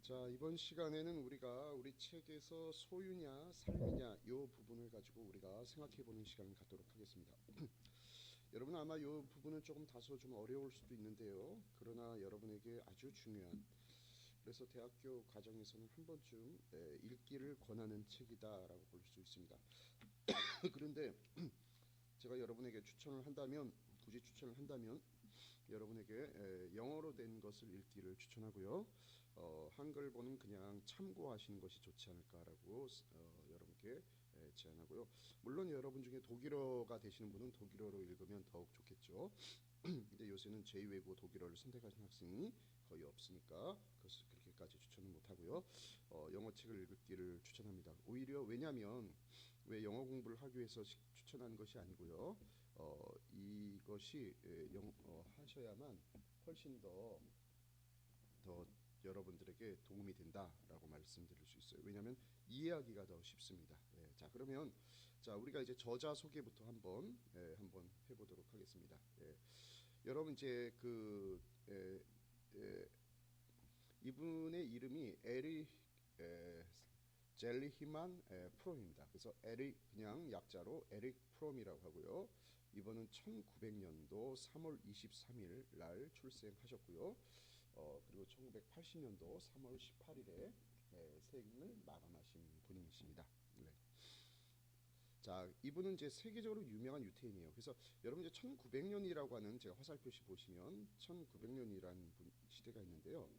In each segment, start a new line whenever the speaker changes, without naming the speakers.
자, 이번 시간에는 우리 책에서 소유냐 삶이냐 이 부분을 가지고 우리가 생각해 보는 시간을 갖도록 하겠습니다. 여러분 아마 이 부분은 조금 다소 좀 어려울 수도 있는데요. 그러나 여러분에게 아주 중요한, 그래서 대학교 과정에서는 한 번쯤 읽기를 권하는 책이다라고 볼 수 있습니다. 그런데 제가 여러분에게 추천을 한다면, 굳이 추천을 한다면 여러분에게 영어로 된 것을 읽기를 추천하고요. 한글본은 그냥 참고하시는 것이 좋지 않을까라고 여러분께 제안하고요. 물론 여러분 중에 독일어가 되시는 분은 독일어로 읽으면 더욱 좋겠죠. 근데 요새는 제2외국어 독일어를 선택하시는 학생이 거의 없으니까 그것을 그렇게까지 추천은 못하고요. 영어 책을 읽기를 추천합니다. 오히려 왜냐하면 왜 영어 공부를 하기 위해서 추천하는 것이 아니고요. 이것이 하셔야만 훨씬 더 여러분들에게 도움이 된다라고 말씀드릴 수 있어요. 왜냐하면 이해하기가 더 쉽습니다. 자, 그러면 우리가 이제 저자 소개부터 한번 해보도록 하겠습니다. 여러분 이제 이분의 이름이 에리 젤리히만 프롬입니다. 그래서 에릭, 그냥 약자로 에릭 프롬이라고 하고요. 이번은 1900년도 3월 23일 날 출생하셨고요. 그리고 1980년도 3월 18일에 생을 마감하신 분이십니다. 네. 자, 이분은 이제 세계적으로 유명한 유태인이에요. 그래서 여러분 이제 1900년이라고 하는, 제가 화살표시 보시면 1900년이라는 시대가 있는데요.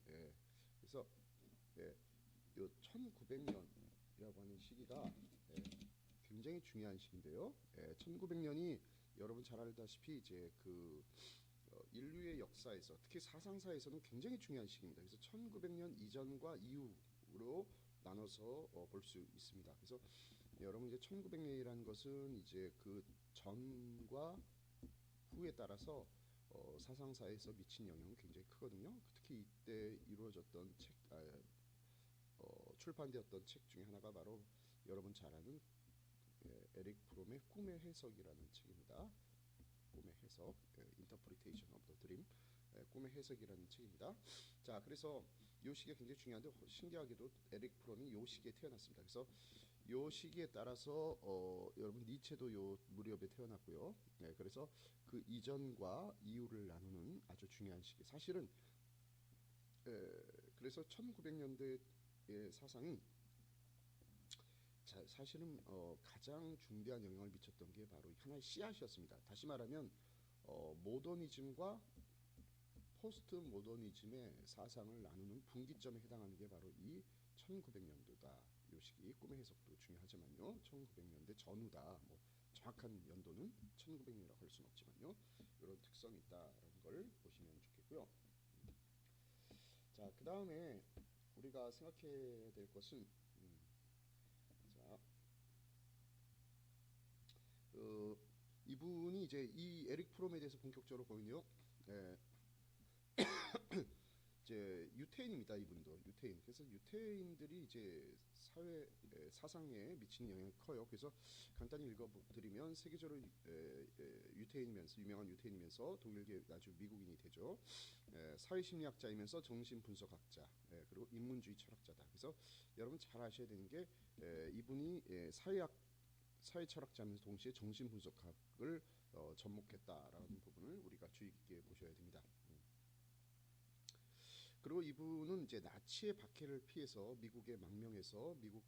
그래서 요 1900년이라고 하는 시기가 굉장히 중요한 시기인데요. 1900년이 여러분 잘 알다시피 이제 인류의 역사에서, 특히 사상사에서는 굉장히 중요한 시기입니다. 그래서 1900년 이전과 이후로 나눠서 볼 수 있습니다. 그래서 여러분 이제 1900년이라는 것은 이제 그 전과 후에 따라서 사상사에서 미친 영향은 굉장히 크거든요. 특히 이때 이루어졌던 출판되었던 책 중에 하나가 바로 여러분 잘 아는 에릭 프롬의 꿈의 해석이라는 책입니다. 꿈의 해석, Interpretation of the Dream, 꿈의 해석이라는 책입니다. 자, 그래서 이 시기가 굉장히 중요한데 신기하게도 에릭 프롬이 이 시기에 태어났습니다. 그래서 이 시기에 따라서 여러분 니체도 이 무렵에 태어났고요. 그래서 그 이전과 이후를 나누는 아주 중요한 시기. 사실은 그래서 1900년대의 사상이 사실은 가장 중대한 영향을 미쳤던 게 바로 하나의 씨앗이었습니다. 다시 말하면 모더니즘과 포스트 모더니즘의 사상을 나누는 분기점에 해당하는 게 바로 이 1900년도다. 이 시기, 꿈의 해석도 중요하지만요. 1900년대 전후다. 뭐 정확한 연도는 1900년이라고 할 수는 없지만요. 이런 특성이 있다라는 걸 보시면 좋겠고요. 자, 그 다음에 우리가 생각해야 될 것은 자, 이분이 이제 이 에릭 프롬에 대해서 본격적으로 보면요. 이제 유태인입니다. 이분도 유태인. 그래서 유태인들이 이제 사회 사상에 미치는 영향이 커요. 그래서 간단히 읽어드리면 세계적으로 유태인이면서 유명한 유태인이면서 독일계 아주 미국인이 되죠. 사회심리학자이면서 정신분석학자, 그리고 인문주의 철학자다. 그래서 여러분 잘 아셔야 되는 게 이분이 사회 철학자면서 동시에 정신분석학을 접목했다라는 부분을 우리가 주의 깊게 보셔야 됩니다. 그리고 이분은 이제 나치의 박해를 피해서 미국의 망명해서 미국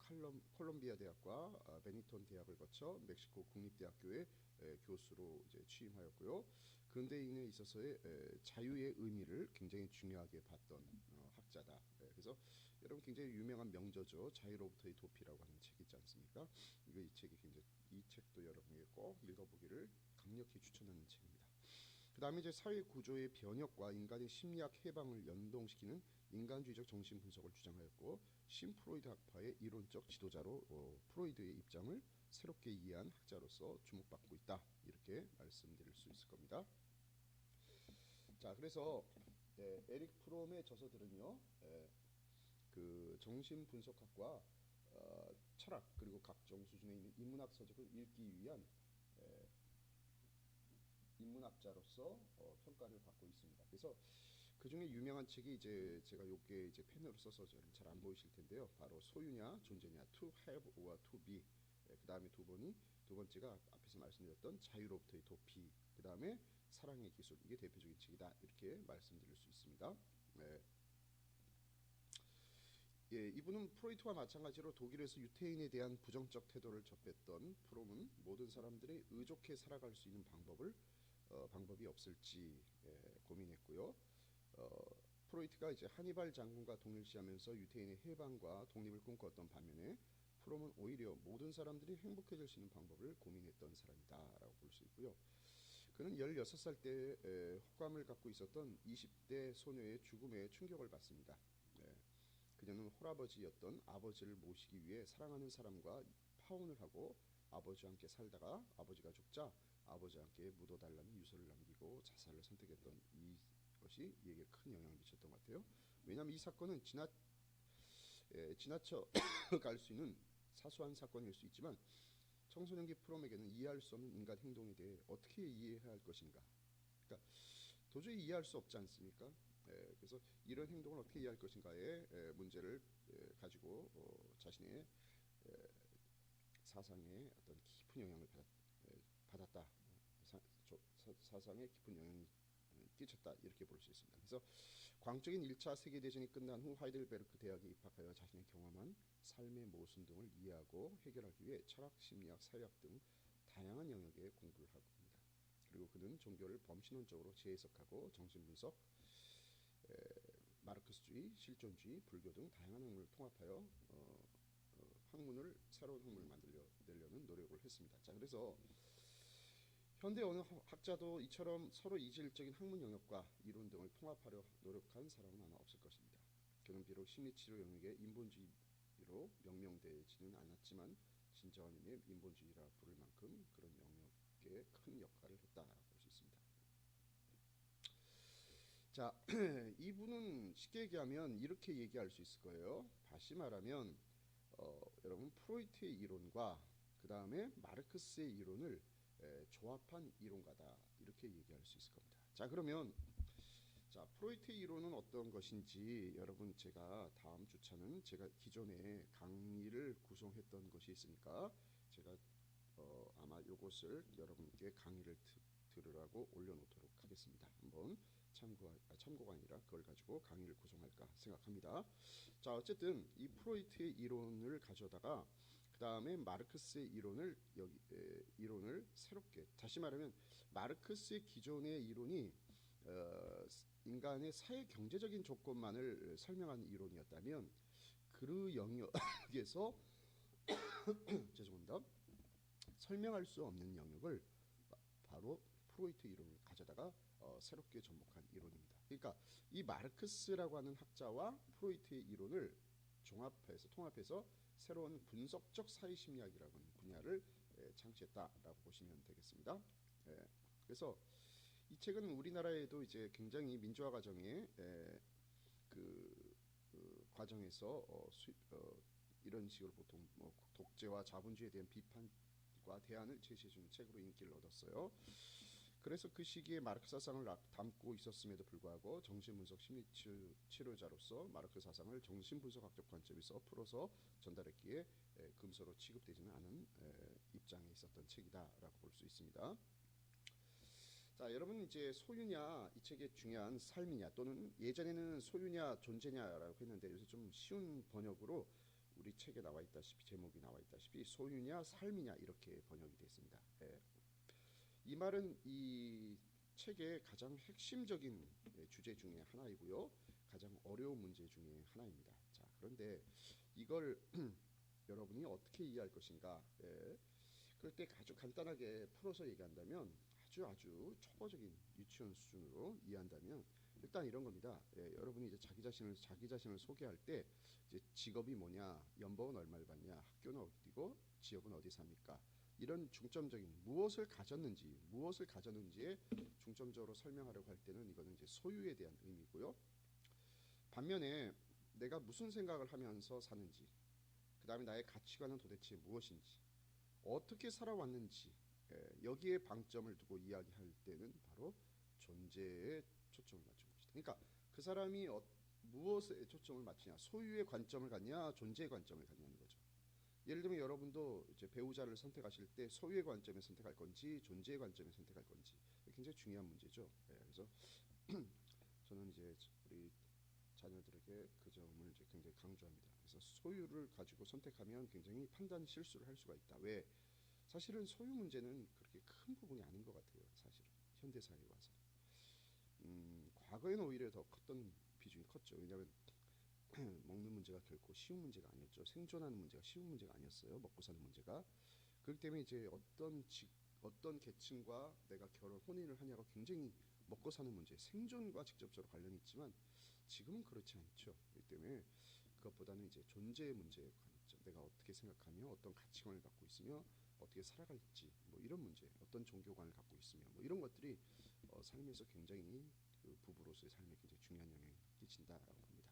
콜롬비아 대학과 베니톤 대학을 거쳐 멕시코 국립대학교의 교수로 이제 취임하였고요. 근대인에 있어서의 자유의 의미를 굉장히 중요하게 봤던 학자다. 그래서 여러분 굉장히 유명한 명저죠. 자유로부터의 도피라고 하는 책이 있지 않습니까? 이 책도 여러분에게 꼭 읽어보기를 강력히 추천하는 책입니다. 그 다음에 이제 사회 구조의 변혁과 인간의 심리학 해방을 연동시키는 인간주의적 정신 분석을 주장하였고, 신프로이드 학파의 이론적 지도자로 프로이드의 입장을 새롭게 이해한 학자로서 주목받고 있다. 이렇게 말씀드릴 수 있을 겁니다. 자, 그래서 에릭 프롬의 저서들은요, 그 정신 분석학과 철학, 그리고 각종 수준에 있는 인문학 서적을 읽기 위한 인문학자로서 평가를 받고 있습니다. 그래서 그 중에 유명한 책이 이제 제가 요게 이제 펜으로 써서 잘 안 보이실 텐데요. 바로 소유냐 존재냐 to have or to be. 그 다음에 두 번째가 앞에서 말씀드렸던 자유로부터의 도피. 그 다음에 사랑의 기술. 이게 대표적인 책이다. 이렇게 말씀드릴 수 있습니다. 네. 예, 이분은 프로이트와 마찬가지로 독일에서 유태인에 대한 부정적 태도를 접했던 프롬은 모든 사람들이 의족해 살아갈 수 있는 방법이 없을지 고민했고요. 프로이트가 이제 하니발 장군과 동일시하면서 유태인의 해방과 독립을 꿈꿨던 반면에 프롬은 오히려 모든 사람들이 행복해질 수 있는 방법을 고민했던 사람이다라고 볼 수 있고요. 그는 16살 때 호감을 갖고 있었던 20대 소녀의 죽음에 충격을 받습니다. 그녀는 홀아버지였던 아버지를 모시기 위해 사랑하는 사람과 파혼을 하고 아버지와 함께 살다가 아버지가 죽자 아버지와 함께 묻어달라는 유서를 남기고 자살을 선택했던 이것이 이에게 큰 영향을 미쳤던 것 같아요. 왜냐하면 이 사건은 지나쳐 갈 수 있는 사소한 사건일 수 있지만 청소년기 프롬에게는 이해할 수 없는 인간 행동에 대해 어떻게 이해해야 할 것인가. 그러니까 도저히 이해할 수 없지 않습니까? 그래서 이런 행동을 어떻게 이해할 것인가의 문제를 가지고 자신의 사상에 어떤 깊은 영향을 받았다. 사상에 깊은 영향이 끼쳤다. 이렇게 볼 수 있습니다. 그래서 광적인 1차 세계대전이 끝난 후 하이델베르크 대학에 입학하여 자신의 경험한 삶의 모순 등을 이해하고 해결하기 위해 철학, 심리학, 사회학 등 다양한 영역의 공부를 하고 있습니다. 그리고 그는 종교를 범신론적으로 재해석하고 정신분석, 마르크스주의, 실존주의, 불교 등 다양한 학문을 통합하여 새로운 학문을 만들려는 노력을 했습니다. 자, 그래서 현대 어느 학자도 이처럼 서로 이질적인 학문 영역과 이론 등을 통합하려 노력한 사람은 아마 없을 것입니다. 그는 비록 심리치료 영역의 인본주의로 명명되지는 않았지만 진정한 의미의 인본주의라 부를 만큼 그런 영역에 큰 역할을 했다라고 볼 수 있습니다. 자, 이분은 쉽게 얘기하면 이렇게 얘기할 수 있을 거예요. 다시 말하면 여러분 프로이트의 이론과 그 다음에 마르크스의 이론을 조합한 이론가다 이렇게 얘기할 수 있을 겁니다. 자, 그러면 프로이트의 이론은 어떤 것인지 여러분 제가 다음 주차는 제가 기존에 강의를 구성했던 것이 있으니까 제가 아마 이것을 여러분께 강의를 들으라고 올려놓도록 하겠습니다. 한번 참고가 아니라 그걸 가지고 강의를 구성할까 생각합니다. 자, 어쨌든 이 프로이트의 이론을 가져다가 그 다음에 마르크스의 이론을 새롭게 다시 말하면 마르크스의 기존의 이론이 인간의 사회 경제적인 조건만을 설명하는 이론이었다면 그 영역에서 죄송합니다. 설명할 수 없는 영역을 바로 프로이트 이론을 가져다가 새롭게 접목한 이론입니다. 그러니까 이 마르크스라고 하는 학자와 프로이트의 이론을 통합해서 새로운 분석적 사회심리학이라고 하는 분야를 창시했다라고 보시면 되겠습니다. 그래서 이 책은 우리나라에도 이제 굉장히 민주화 과정에 그 과정에서 이런 식으로 보통 독재와 자본주의에 대한 비판과 대안을 제시해주는 책으로 인기를 얻었어요. 그래서 그 시기에 마르크스 사상을 담고 있었음에도 불구하고 정신분석 심리치료자로서 마르크스 사상을 정신분석학적 관점에서 풀어서 전달했기에 금서로 취급되지는 않은 입장에 있었던 책이다라고 볼 수 있습니다. 자, 여러분 이제 소유냐 이 책의 중요한 삶이냐 또는 예전에는 소유냐 존재냐라고 했는데 요새 좀 쉬운 번역으로 우리 책에 나와 있다시피 제목이 나와 있다시피 소유냐 삶이냐 이렇게 번역이 되어 있습니다. 이 말은 이 책의 가장 핵심적인 주제 중에 하나이고요. 가장 어려운 문제 중에 하나입니다. 자, 그런데 이걸 여러분이 어떻게 이해할 것인가? 그럴 때 아주 간단하게 풀어서 얘기한다면 아주 초보적인 유치원 수준으로 이해한다면 일단 이런 겁니다. 여러분이 이제 자기 자신을 소개할 때 이제 직업이 뭐냐, 연봉은 얼마를 받냐, 학교는 어디고, 지역은 어디 삽니까? 이런 중점적인 무엇을 가졌는지에 중점적으로 설명하려고 할 때는 이거는 이제 소유에 대한 의미고요. 반면에 내가 무슨 생각을 하면서 사는지, 그 다음에 나의 가치관은 도대체 무엇인지, 어떻게 살아왔는지 여기에 방점을 두고 이야기할 때는 바로 존재에 초점을 맞춘 것이다. 그러니까 그 사람이 무엇에 초점을 맞추냐, 소유의 관점을 갖냐, 존재의 관점을 갖냐는 거죠. 예를 들면 여러분도 이제 배우자를 선택하실 때 소유의 관점에 선택할 건지 존재의 관점에 선택할 건지 굉장히 중요한 문제죠. 그래서 저는 이제 우리 자녀들에게 그 점을 이제 굉장히 강조합니다. 그래서 소유를 가지고 선택하면 굉장히 판단 실수를 할 수가 있다. 왜? 사실은 소유 문제는 그렇게 큰 부분이 아닌 것 같아요. 사실은 현대 사회에 와서. 과거에는 오히려 더 컸던 비중이 컸죠. 왜냐하면 먹는 문제가 결코 쉬운 문제가 아니었죠. 생존하는 문제가 쉬운 문제가 아니었어요. 먹고 사는 문제가. 그렇기 때문에 이제 어떤 계층과 내가 혼인을 하냐가 굉장히 먹고 사는 문제, 생존과 직접적으로 관련이 있지만 지금은 그렇지 않죠. 그렇기 때문에 그것보다는 이제 존재의 문제에 관점, 내가 어떻게 생각하며 어떤 가치관을 갖고 있으며 어떻게 살아갈지, 뭐 이런 문제, 어떤 종교관을 갖고 있으며 뭐 이런 것들이 삶에서 굉장히 그 부부로서의 삶에 굉장히 중요한 영향을 끼친다라고 봅니다.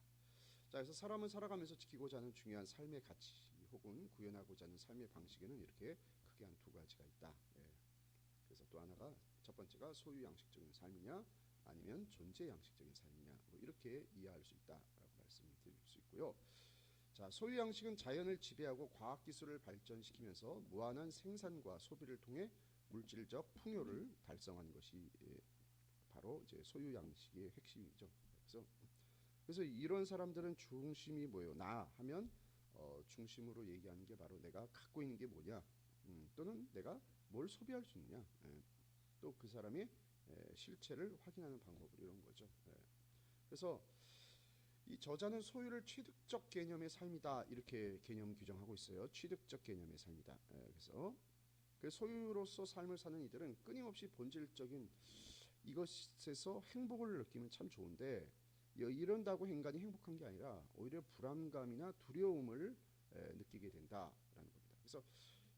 자, 그래서 사람은 살아가면서 지키고자 하는 중요한 삶의 가치 혹은 구현하고자 하는 삶의 방식에는 이렇게 크게 한 두 가지가 있다. 그래서 또 하나가 첫 번째가 소유 양식적인 삶이냐 아니면 존재 양식적인 삶이냐, 뭐 이렇게 이해할 수 있다라고 말씀을 드릴 수 있고요. 자, 소유 양식은 자연을 지배하고 과학 기술을 발전시키면서 무한한 생산과 소비를 통해 물질적 풍요를 달성하는 것이 바로 이제 소유 양식의 핵심이죠. 그래서 이런 사람들은 중심이 뭐예요? 나 하면 중심으로 얘기하는 게 바로 내가 갖고 있는 게 뭐냐, 또는 내가 뭘 소비할 수 있느냐, 또 그 사람의 실체를 확인하는 방법을 이런 거죠. 그래서 이 저자는 소유를 취득적 개념의 삶이다 이렇게 개념 규정하고 있어요. 취득적 개념의 삶이다. 그래서 그 소유로서 삶을 사는 이들은 끊임없이 본질적인 이것에서 행복을 느끼면 참 좋은데 이런다고 인간이 행복한 게 아니라 오히려 불안감이나 두려움을 느끼게 된다라는 겁니다. 그래서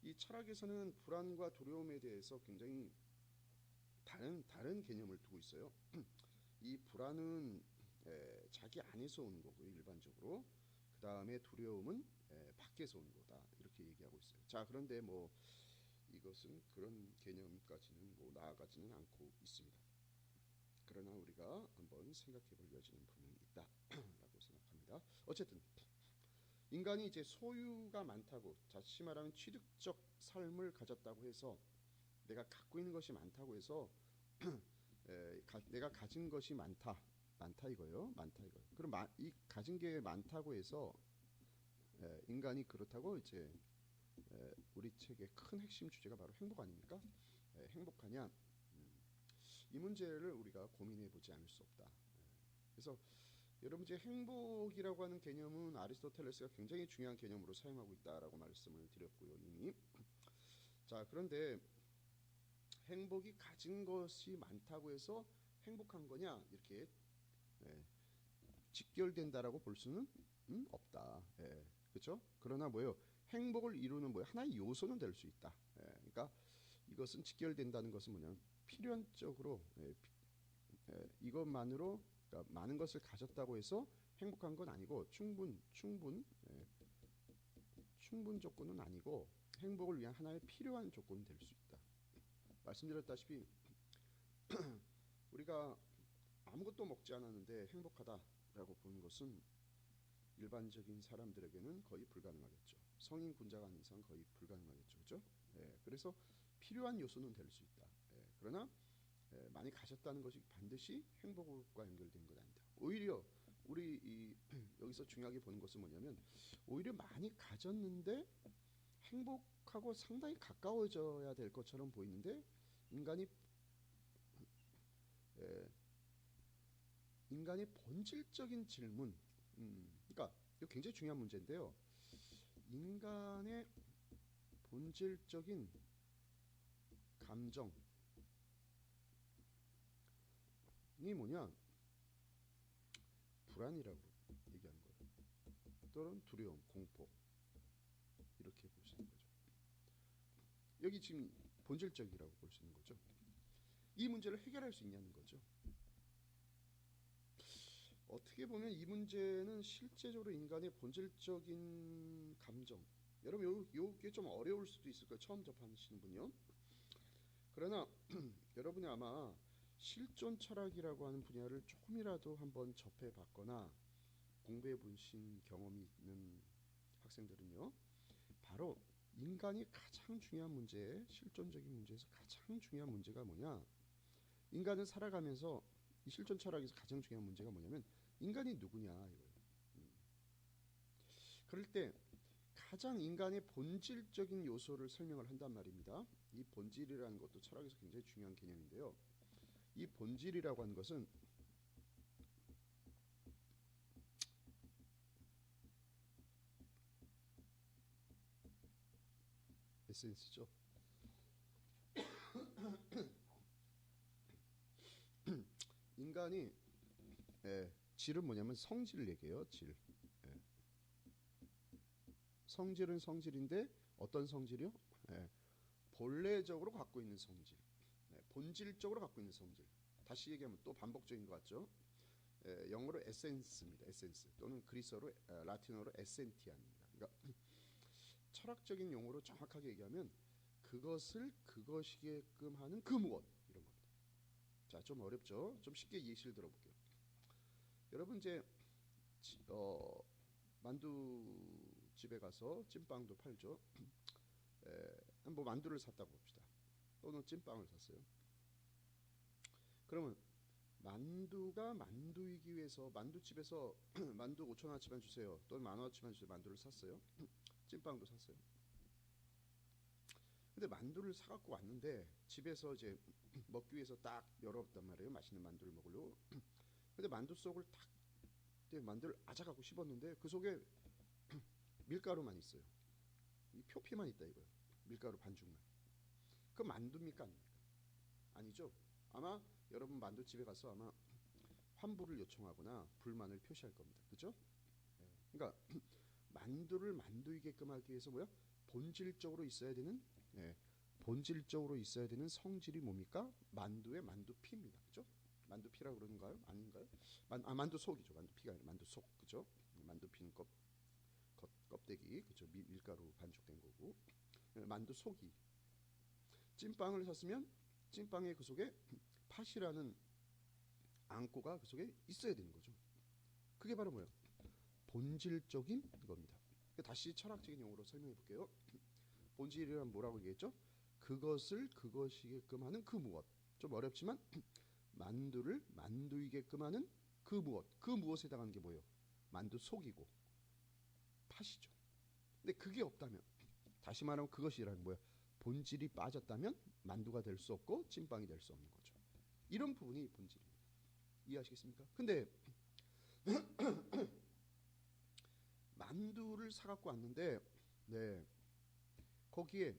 이 철학에서는 불안과 두려움에 대해서 굉장히 다른 개념을 두고 있어요. 이 불안은 자기 안에서 오는 거고요, 일반적으로. 그 다음에 두려움은 밖에서 오는 거다 이렇게 얘기하고 있어요. 자, 그런데 뭐 이것은 그런 개념까지는 뭐 나아가지는 않고 있습니다. 그러나 우리가 한번 생각해볼 여지는 분명히 있다라고 생각합니다. 어쨌든 인간이 이제 소유가 많다고, 다시 말하면 취득적 삶을 가졌다고 해서 내가 갖고 있는 것이 많다고 해서 내가 가진 것이 많다 이거예요. 많다 이거. 그럼 이 가진 게 많다고 해서 인간이 그렇다고 이제 우리 책의 큰 핵심 주제가 바로 행복 아닙니까? 행복하냐? 이 문제를 우리가 고민해 보지 않을 수 없다. 그래서 여러분 이제 행복이라고 하는 개념은 아리스토텔레스가 굉장히 중요한 개념으로 사용하고 있다라고 말씀을 드렸고요, 이미. 자, 그런데 행복이 가진 것이 많다고 해서 행복한 거냐 이렇게 직결된다라고 볼 수는 없다. 그렇죠? 그러나 뭐예요? 행복을 이루는 하나의 요소는 될 수 있다. 그러니까 이것은 직결된다는 것은 뭐냐면 필연적으로 이것만으로, 그러니까 많은 것을 가졌다고 해서 행복한 건 아니고 충분 조건은 아니고 행복을 위한 하나의 필요한 조건이 될 수 있다. 말씀드렸다시피 우리가 아무것도 먹지 않았는데 행복하다라고 보는 것은 일반적인 사람들에게는 거의 불가능하겠죠. 성인 군자가 아닌 이상 거의 불가능하겠죠. 그렇죠? 그래서 필요한 요소는 될 수 있다. 그러나 많이 가졌다는 것이 반드시 행복과 연결된 건 아니다. 오히려 우리 여기서 중요하게 보는 것은 뭐냐면 오히려 많이 가졌는데 행복하고 상당히 가까워져야 될 것처럼 보이는데 인간의 본질적인 질문, 그러니까 이거 굉장히 중요한 문제인데요. 인간의 본질적인 감정이 뭐냐? 불안이라고 얘기하는 거예요. 또는 두려움, 공포, 이렇게 볼 수 있는 거죠. 여기 지금 본질적이라고 볼 수 있는 거죠. 이 문제를 해결할 수 있냐는 거죠. 어떻게 보면 이 문제는 실제적으로 인간의 본질적인 감정, 여러분 요게 좀 어려울 수도 있을 거예요, 처음 접하시는 분요. 그러나 여러분이 아마 실존 철학이라고 하는 분야를 조금이라도 한번 접해봤거나 공부해 보신 경험이 있는 학생들은요, 바로 인간이 가장 중요한 문제, 실존적인 문제에서 가장 중요한 문제가 뭐냐? 인간은 살아가면서 이 실존 철학에서 가장 중요한 문제가 뭐냐면 인간이 누구냐 이거예요. 그럴 때 가장 인간의 본질적인 요소를 설명을 한단 말입니다. 이 본질이라는 것도 철학에서 굉장히 중요한 개념인데요. 이 본질이라고 하는 것은 에센스죠. 인간이 질은 뭐냐면 성질을 얘기해요. 질. 예. 성질은 성질인데 어떤 성질이요? 본래적으로 갖고 있는 성질. 본질적으로 갖고 있는 성질. 다시 얘기하면 또 반복적인 것 같죠? 영어로 에센스입니다. 에센스 또는 그리스어로 라틴어로 에센티아입니다. 그러니까 철학적인 용어로 정확하게 얘기하면 그것을 그것이게끔 하는 그 무엇 이런 겁니다. 자, 좀 어렵죠? 좀 쉽게 예시를 들어볼게요. 여러분 이제 만두집에 가서 찐빵도 팔죠. 뭐 만두를 샀다고 봅시다. 또는 찐빵을 샀어요. 그러면 만두가 만두이기 위해서 만두집에서 만두 5,000원어치만 주세요. 또는 10,000원어치만 주세요. 만두를 샀어요. 찐빵도 샀어요. 근데 만두를 사갖고 왔는데 집에서 이제 먹기 위해서 딱 열어봤단 말이에요. 맛있는 만두를 먹으려고. 근데 만두 속을 탁 만두를 아작하고 씹었는데 그 속에 밀가루만 있어요. 이 표피만 있다 이거예요. 밀가루 반죽만. 그 만두입니까 아닙니까? 아니죠. 아마 여러분 만두집에 가서 아마 환불을 요청하거나 불만을 표시할 겁니다. 그죠? 그러니까 만두를 만두이게끔 하기 위해서 뭐야? 본질적으로 있어야 되는 본질적으로 있어야 되는 성질이 뭡니까? 만두의 만두피입니다. 그죠? 만두피라고 그러는가요? 아닌가요? 만두 속이죠. 만두피가 아니라 만두 속. 그죠? 만두피는 껍데기. 그죠? 밀가루 반죽된 거고. 만두 속이. 찐빵을 샀으면 찐빵의 그 속에 팥이라는 앙꼬가 그 속에 있어야 되는 거죠. 그게 바로 뭐예요? 본질적인 겁니다. 다시 철학적인 용어로 설명해 볼게요. 본질이란 뭐라고 얘기했죠? 그것을 그것이게끔 하는 그 무엇. 좀 어렵지만 만두를 만두이게끔 하는 그 무엇. 그 무엇에 해당하는 게 뭐예요? 만두 속이고 팥이죠. 근데 그게 없다면 다시 말하면 그것이라는 뭐예요? 본질이 빠졌다면 만두가 될 수 없고 찐빵이 될 수 없는 거죠. 이런 부분이 본질입니다. 이해하시겠습니까? 근데 만두를 사갖고 왔는데 거기에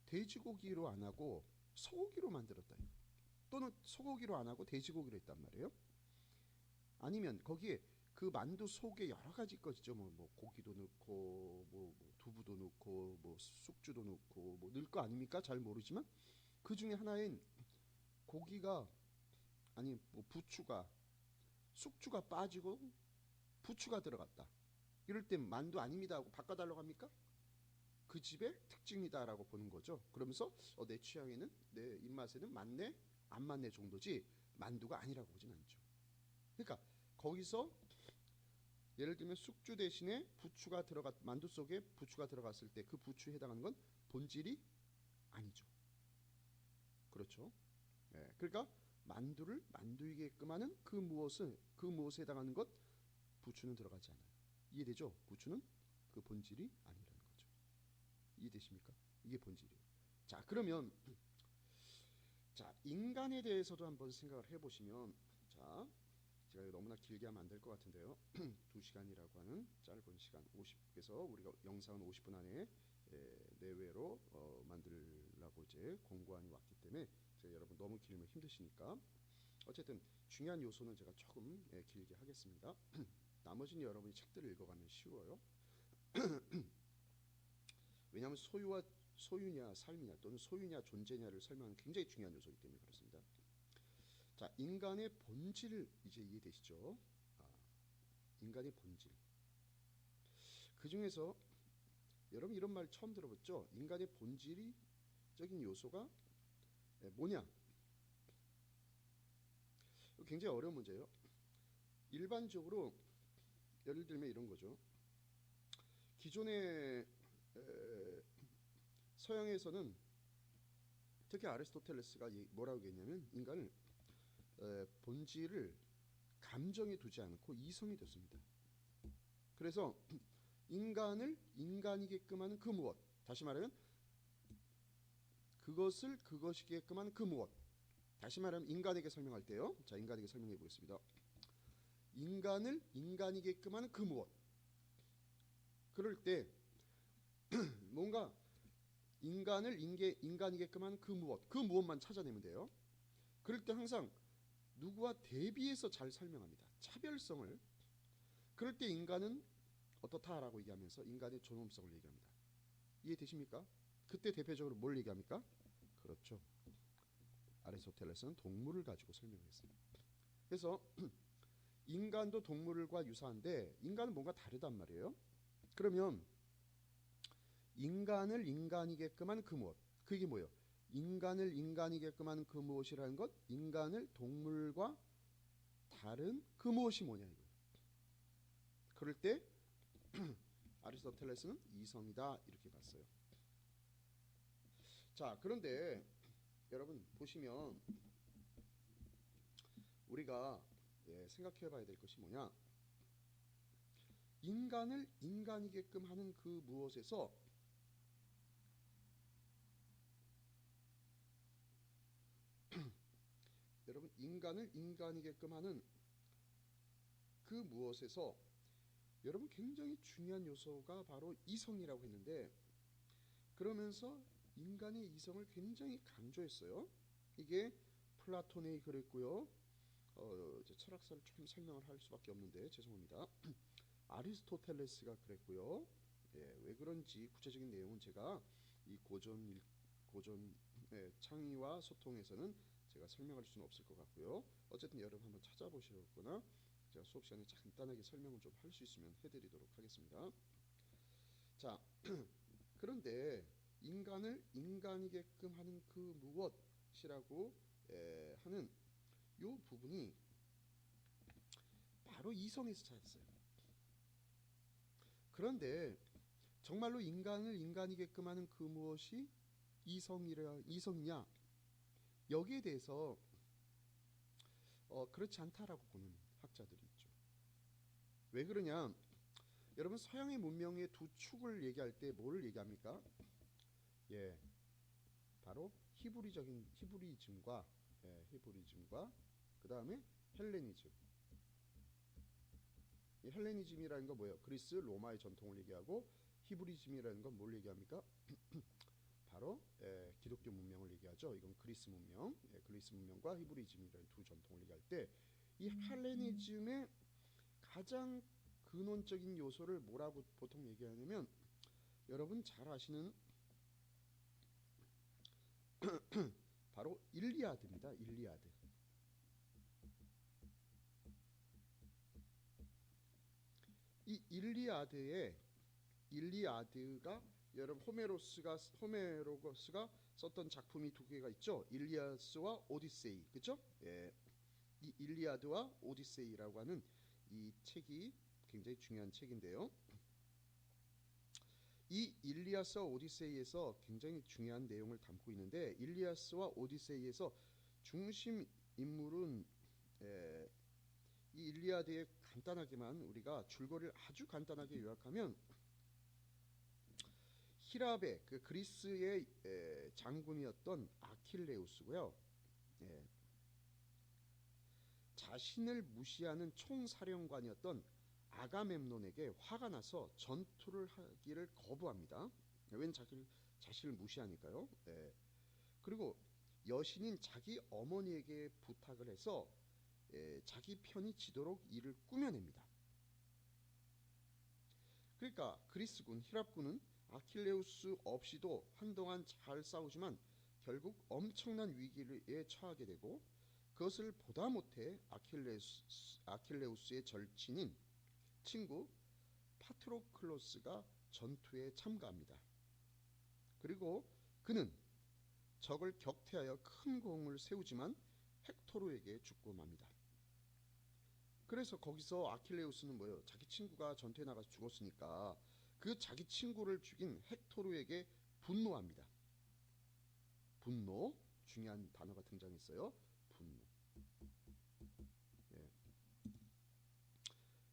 돼지고기로 안 하고 소고기로 만들었다. 또는 소고기로 안 하고 돼지고기로 했단 말이에요. 아니면 거기에 그 만두 속에 여러 가지 것이죠. 뭐 고기도 넣고 뭐 두부도 넣고 뭐 숙주도 넣고 뭐 넣을 거 아닙니까? 잘 모르지만 그 중에 하나인 고기가 아니 뭐 부추가 숙주가 빠지고 부추가 들어갔다. 이럴 땐 만두 아닙니다 하고 바꿔달라고 합니까? 그 집의 특징이다라고 보는 거죠. 그러면서 내 취향에는 내 입맛에는 맞네 안 맞네 정도지 만두가 아니라고 보진 않죠. 그러니까 거기서 예를 들면 숙주 대신에 부추가 만두 속에 부추가 들어갔을 때 그 부추에 해당하는 건 본질이 아니죠. 그렇죠. 그러니까 만두를 만두이게끔 하는 그 무엇에 해당하는 것 부추는 들어가지 않아요. 이해되죠? 부추는 그 본질이 아니라는 거죠. 이해되십니까? 이게 본질이에요. 자, 그러면 인간에 대해서도 한번 생각을 해보시면 자, 제가 너무나 길게 하면 안 될 것 같은데요. 2시간이라고 하는 짧은 시간 50에서 우리가 영상은 50분 안에 내외로 만들라고 이제 공고안이 왔기 때문에 제가 여러분 너무 길면 힘드시니까 어쨌든 중요한 요소는 제가 조금 길게 하겠습니다. 나머지는 여러분이 책들을 읽어가면 쉬워요. 왜냐하면 소유냐 삶이냐 또는 소유냐 존재냐를 설명하는 굉장히 중요한 요소이기 때문에 그렇습니다. 자, 인간의 본질 이제 이해되시죠? 인간의 본질. 그 중에서 여러분 이런 말 처음 들어봤죠? 인간의 본질적인 요소가 뭐냐? 굉장히 어려운 문제예요. 일반적으로 예를 들면 이런 거죠. 기존의 서양에서는 특히 아리스토텔레스가 뭐라고 얘기했냐면 인간을 본질을 감정에 두지 않고 이성에 뒀습니다. 그래서 인간을 인간이게끔 하는 그 무엇, 다시 말하면 그것을 그것이게끔 하는 그 무엇, 다시 말하면 인간에게 설명할 때요. 자, 인간에게 설명해 보겠습니다. 인간을 인간이게끔 하는 그 무엇. 그럴 때 뭔가 인간을 인간이게끔 하는 그 무엇, 그 무엇만 찾아내면 돼요. 그럴 때 항상 누구와 대비해서 잘 설명합니다. 차별성을. 그럴 때 인간은 어떻다라고 얘기하면서 인간의 존엄성을 얘기합니다. 이해되십니까? 그때 대표적으로 뭘 얘기합니까? 그렇죠. 아리스토텔레스는 동물을 가지고 설명을 했어요. 그래서 인간도 동물과 유사한데 인간은 뭔가 다르단 말이에요. 그러면 인간을 인간이게끔 한 그 무엇, 그게 뭐예요? 인간을 인간이게끔 한 그 무엇이라는 것, 인간을 동물과 다른 그 무엇이 뭐냐 이거예요. 그럴 때 아리스토텔레스는 이성이다 이렇게 봤어요. 자, 그런데 여러분 보시면 우리가 생각해 봐야 될 것이 뭐냐, 인간을 인간이게끔 하는 그 무엇에서 여러분 인간을 인간이게끔 하는 그 무엇에서 여러분 굉장히 중요한 요소가 바로 이성이라고 했는데, 그러면서 인간의 이성을 굉장히 강조했어요. 이게 플라톤이 그랬고요. 이제 철학사를 조금 설명을 할 수밖에 없는데 죄송합니다. 아리스토텔레스가 그랬고요. 왜 그런지 구체적인 내용은 제가 이 고전 창의와 소통에서는 제가 설명할 수는 없을 것 같고요. 어쨌든 여러분 한번 찾아보시거나 제가 수업 시간에 간단하게 설명을 좀 할 수 있으면 해드리도록 하겠습니다. 자, 그런데 인간을 인간이게끔 하는 그 무엇이라고 하는 요 부분이 바로 이성에서 찾았어요. 그런데 정말로 인간을 인간이게끔 하는 그 무엇이 이성이냐? 여기에 대해서 그렇지 않다라고 보는 학자들이 있죠. 왜 그러냐? 여러분 서양의 문명의 두 축을 얘기할 때 뭐를 얘기합니까? 바로 히브리즘과 그 다음에 헬레니즘. 이 헬레니즘이라는 건 뭐예요? 그리스 로마의 전통을 얘기하고, 히브리즘이라는 건 뭘 얘기합니까? 바로 기독교 문명을 얘기하죠. 이건 그리스 문명, 그리스 문명과 히브리즘이라는 두 전통을 얘기할 때 이 헬레니즘의 가장 근원적인 요소를 뭐라고 보통 얘기하냐면, 여러분 잘 아시는 바로 일리아드입니다. 일리아드. 이 일리아드가 여러분 호메로스가 썼던 작품이 두 개가 있죠. 일리아스와 오디세이, 그렇죠? 이 일리아드와 오디세이라고 하는 이 책이 굉장히 중요한 책인데요. 이 일리아스와 오디세이에서 굉장히 중요한 내용을 담고 있는데, 일리아스와 오디세이에서 중심 인물은 이 일리아드에 간단하게만 우리가 줄거리를 아주 간단하게 요약하면, 히랍의 그 그리스의 장군이었던 아킬레우스고요. 자신을 무시하는 총사령관이었던 아가멤논에게 화가 나서 전투를 하기를 거부합니다. 왠 자신을 무시하니까요. 그리고 여신인 자기 어머니에게 부탁을 해서 자기 편이 지도록 일을 꾸며냅니다. 그러니까 그리스군, 히랍군은 아킬레우스 없이도 한동안 잘 싸우지만 결국 엄청난 위기에 처하게 되고, 그것을 보다 못해 아킬레우스의 절친인 친구 파트로클로스가 전투에 참가합니다. 그리고 그는 적을 격퇴하여 큰 공을 세우지만 헥토르에게 죽고 맙니다. 그래서 거기서 아킬레우스는 뭐예요? 자기 친구가 전투에 나가서 죽었으니까 그 자기 친구를 죽인 헥토르에게 분노합니다. 분노, 중요한 단어가 등장했어요. 분노. 예.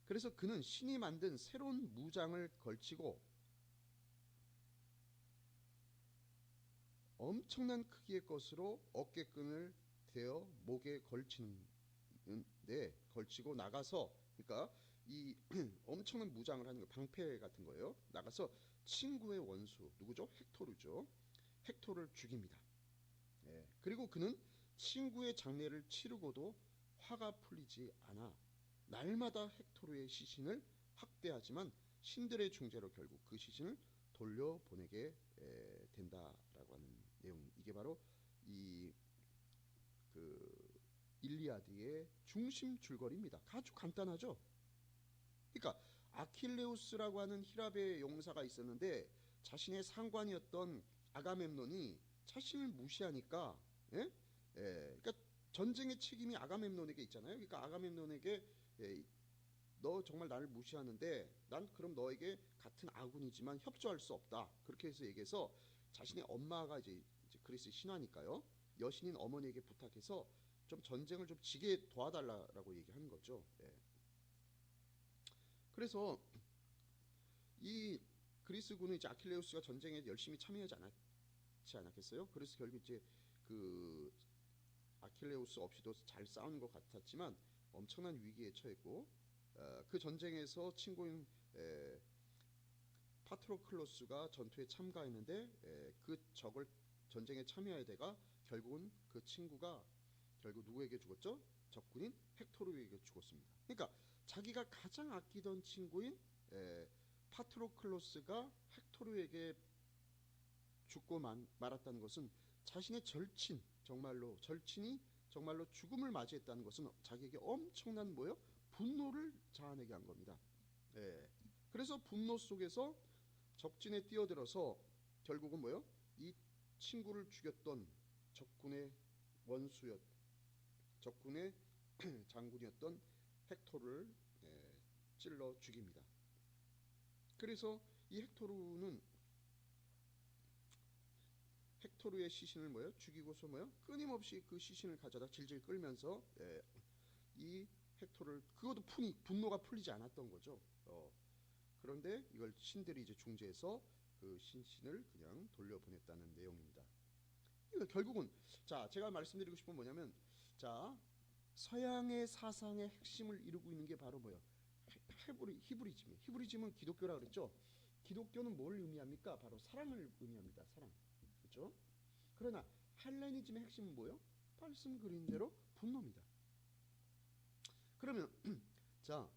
그래서 그는 신이 만든 새로운 무장을 걸치고 엄청난 크기의 것으로 어깨끈을 대어 목에 걸치고 나가서, 그러니까 이 엄청난 무장을 하는 거, 방패 같은 거예요. 나가서 친구의 원수 누구죠? 헥토르죠. 헥토르를 죽입니다. 예. 그리고 그는 친구의 장례를 치르고도 화가 풀리지 않아 날마다 헥토르의 시신을 학대하지만 신들의 중재로 결국 그 시신을 돌려보내게 된다라고 하는 내용. 이게 바로 이 그 일리아드의 중심 줄거리입니다. 아주 간단하죠. 그러니까 아킬레우스라고 하는 히랍의 용사가 있었는데 자신의 상관이었던 아가멤논이 자신을 무시하니까, 예? 그러니까 전쟁의 책임이 아가멤논에게 있잖아요. 그러니까 아가멤논에게 너 정말 나를 무시하는데 난 그럼 너에게 같은 아군이지만 협조할 수 없다. 그렇게 해서 얘기해서 자신의 엄마가 이제 그리스 신화니까요. 여신인 어머니에게 부탁해서 좀 전쟁을 좀 지게 도와달라라고 얘기하는 거죠. 예. 그래서 이 그리스군은 이제 아킬레우스가 전쟁에 열심히 참여하지 않았겠어요? 그래서 결국 이제 그 아킬레우스 없이도 잘 싸우는 것 같았지만 엄청난 위기에 처했고, 그 전쟁에서 친구인 파트로클로스가 전투에 참가했는데 그 적을 전쟁에 참여하다가 결국은 그 친구가 결국 누구에게 죽었죠? 적군인 헥토르에게 죽었습니다. 그러니까 자기가 가장 아끼던 친구인 파트로클로스가 헥토르에게 죽고 말았다는 것은 자신의 절친이 정말로 죽음을 맞이했다는 것은 자기에게 엄청난 뭐요? 분노를 자아내게 한 겁니다. 예. 그래서 분노 속에서 적진에 뛰어들어서 결국은 뭐요? 이 친구를 죽였던 적군의 장군이었던 헥토르를 찔러 죽입니다. 그래서 이 헥토르의 시신을 뭐요? 죽이고서 뭐요? 끊임없이 그 시신을 가져다 질질 끌면서 이 헥토르를, 그것도 분노가 풀리지 않았던 거죠. 그런데 이걸 신들이 이제 중재해서 그 신신을 그냥 돌려보냈다는 내용입니다. 그러니까 결국은 자, 제가 말씀드리고 싶은 건 뭐냐면, 자, 서양의 사상의 핵심을 이루고 있는 게 바로 뭐예요? 히브리즘이에요. 히브리즘은 기독교라 그랬죠. 기독교는 뭘 의미합니까? 바로 사랑을 의미합니다. 사랑. 그렇죠? 그러나 헬레니즘의 핵심은 뭐예요? 말씀 그린 대로 분노입니다. 그러면 자,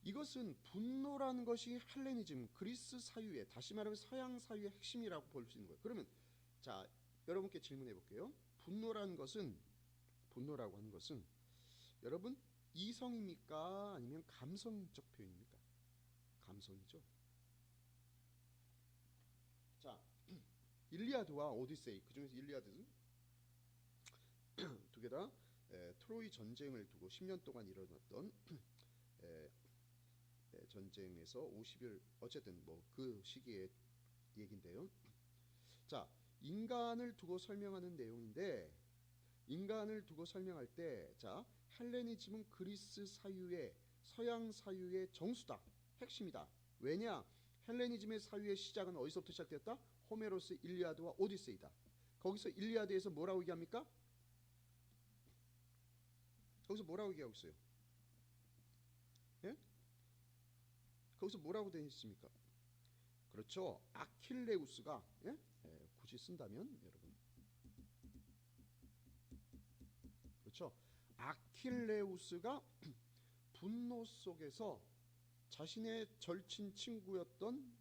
이것은 분노라는 것이 헬레니즘, 그리스 사유의, 다시 말하면 서양 사유의 핵심이라고 볼 수 있는 거예요. 그러면 자, 여러분께 질문해 볼게요. 분노라고 하는 것은 여러분 이성입니까? 아니면 감성적 표현입니까? 감성이죠. 자, 일리아드와 오디세이, 그중에서 일리아드는 두 개 다 트로이 전쟁을 두고 10년 동안 일어났던 전쟁에서 50일, 어쨌든 뭐 그 시기의 얘긴데요. 자, 인간을 두고 설명하는 내용인데, 인간을 두고 설명할 때, 자, 헬레니즘은 그리스 사유의, 서양 사유의 정수다, 핵심이다. 왜냐? 헬레니즘의 사유의 시작은 어디서부터 시작되었다? 호메로스 일리아드와 오디세이다. 거기서 일리아드에서 뭐라고 얘기합니까? 거기서 뭐라고 얘기하고 있어요? 예? 거기서 뭐라고 되어 있습니까? 그렇죠. 아킬레우스가, 굳이 쓴다면 여러분, 그렇죠. 아킬레우스가 분노 속에서 자신의 절친 친구였던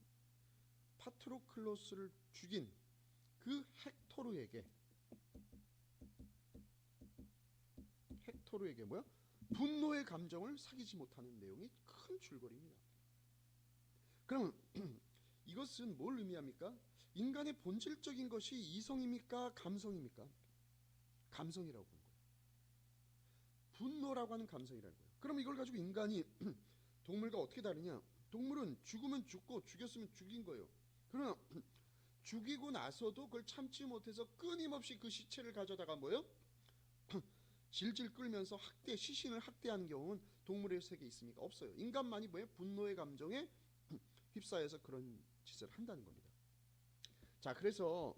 파트로클로스를 죽인 그 헥토르에게 뭐야? 분노의 감정을 사귀지 못하는 내용이 큰 줄거리입니다. 그러면 이것은 뭘 의미합니까? 인간의 본질적인 것이 이성입니까? 감성입니까? 감성이라고 보는 거예요. 분노라고 하는 감성이라는 거예요. 그럼 이걸 가지고 인간이 동물과 어떻게 다르냐? 동물은 죽으면 죽고 죽였으면 죽인 거예요. 그러나 죽이고 나서도 그걸 참지 못해서 끊임없이 그 시체를 가져다가 뭐요? 질질 끌면서 학대, 시신을 학대하는 경우는 동물의 세계에 있습니까? 없어요. 인간만이 뭐예요? 분노의 감정에 휩싸여서 그런 짓을 한다는 겁니다. 자, 그래서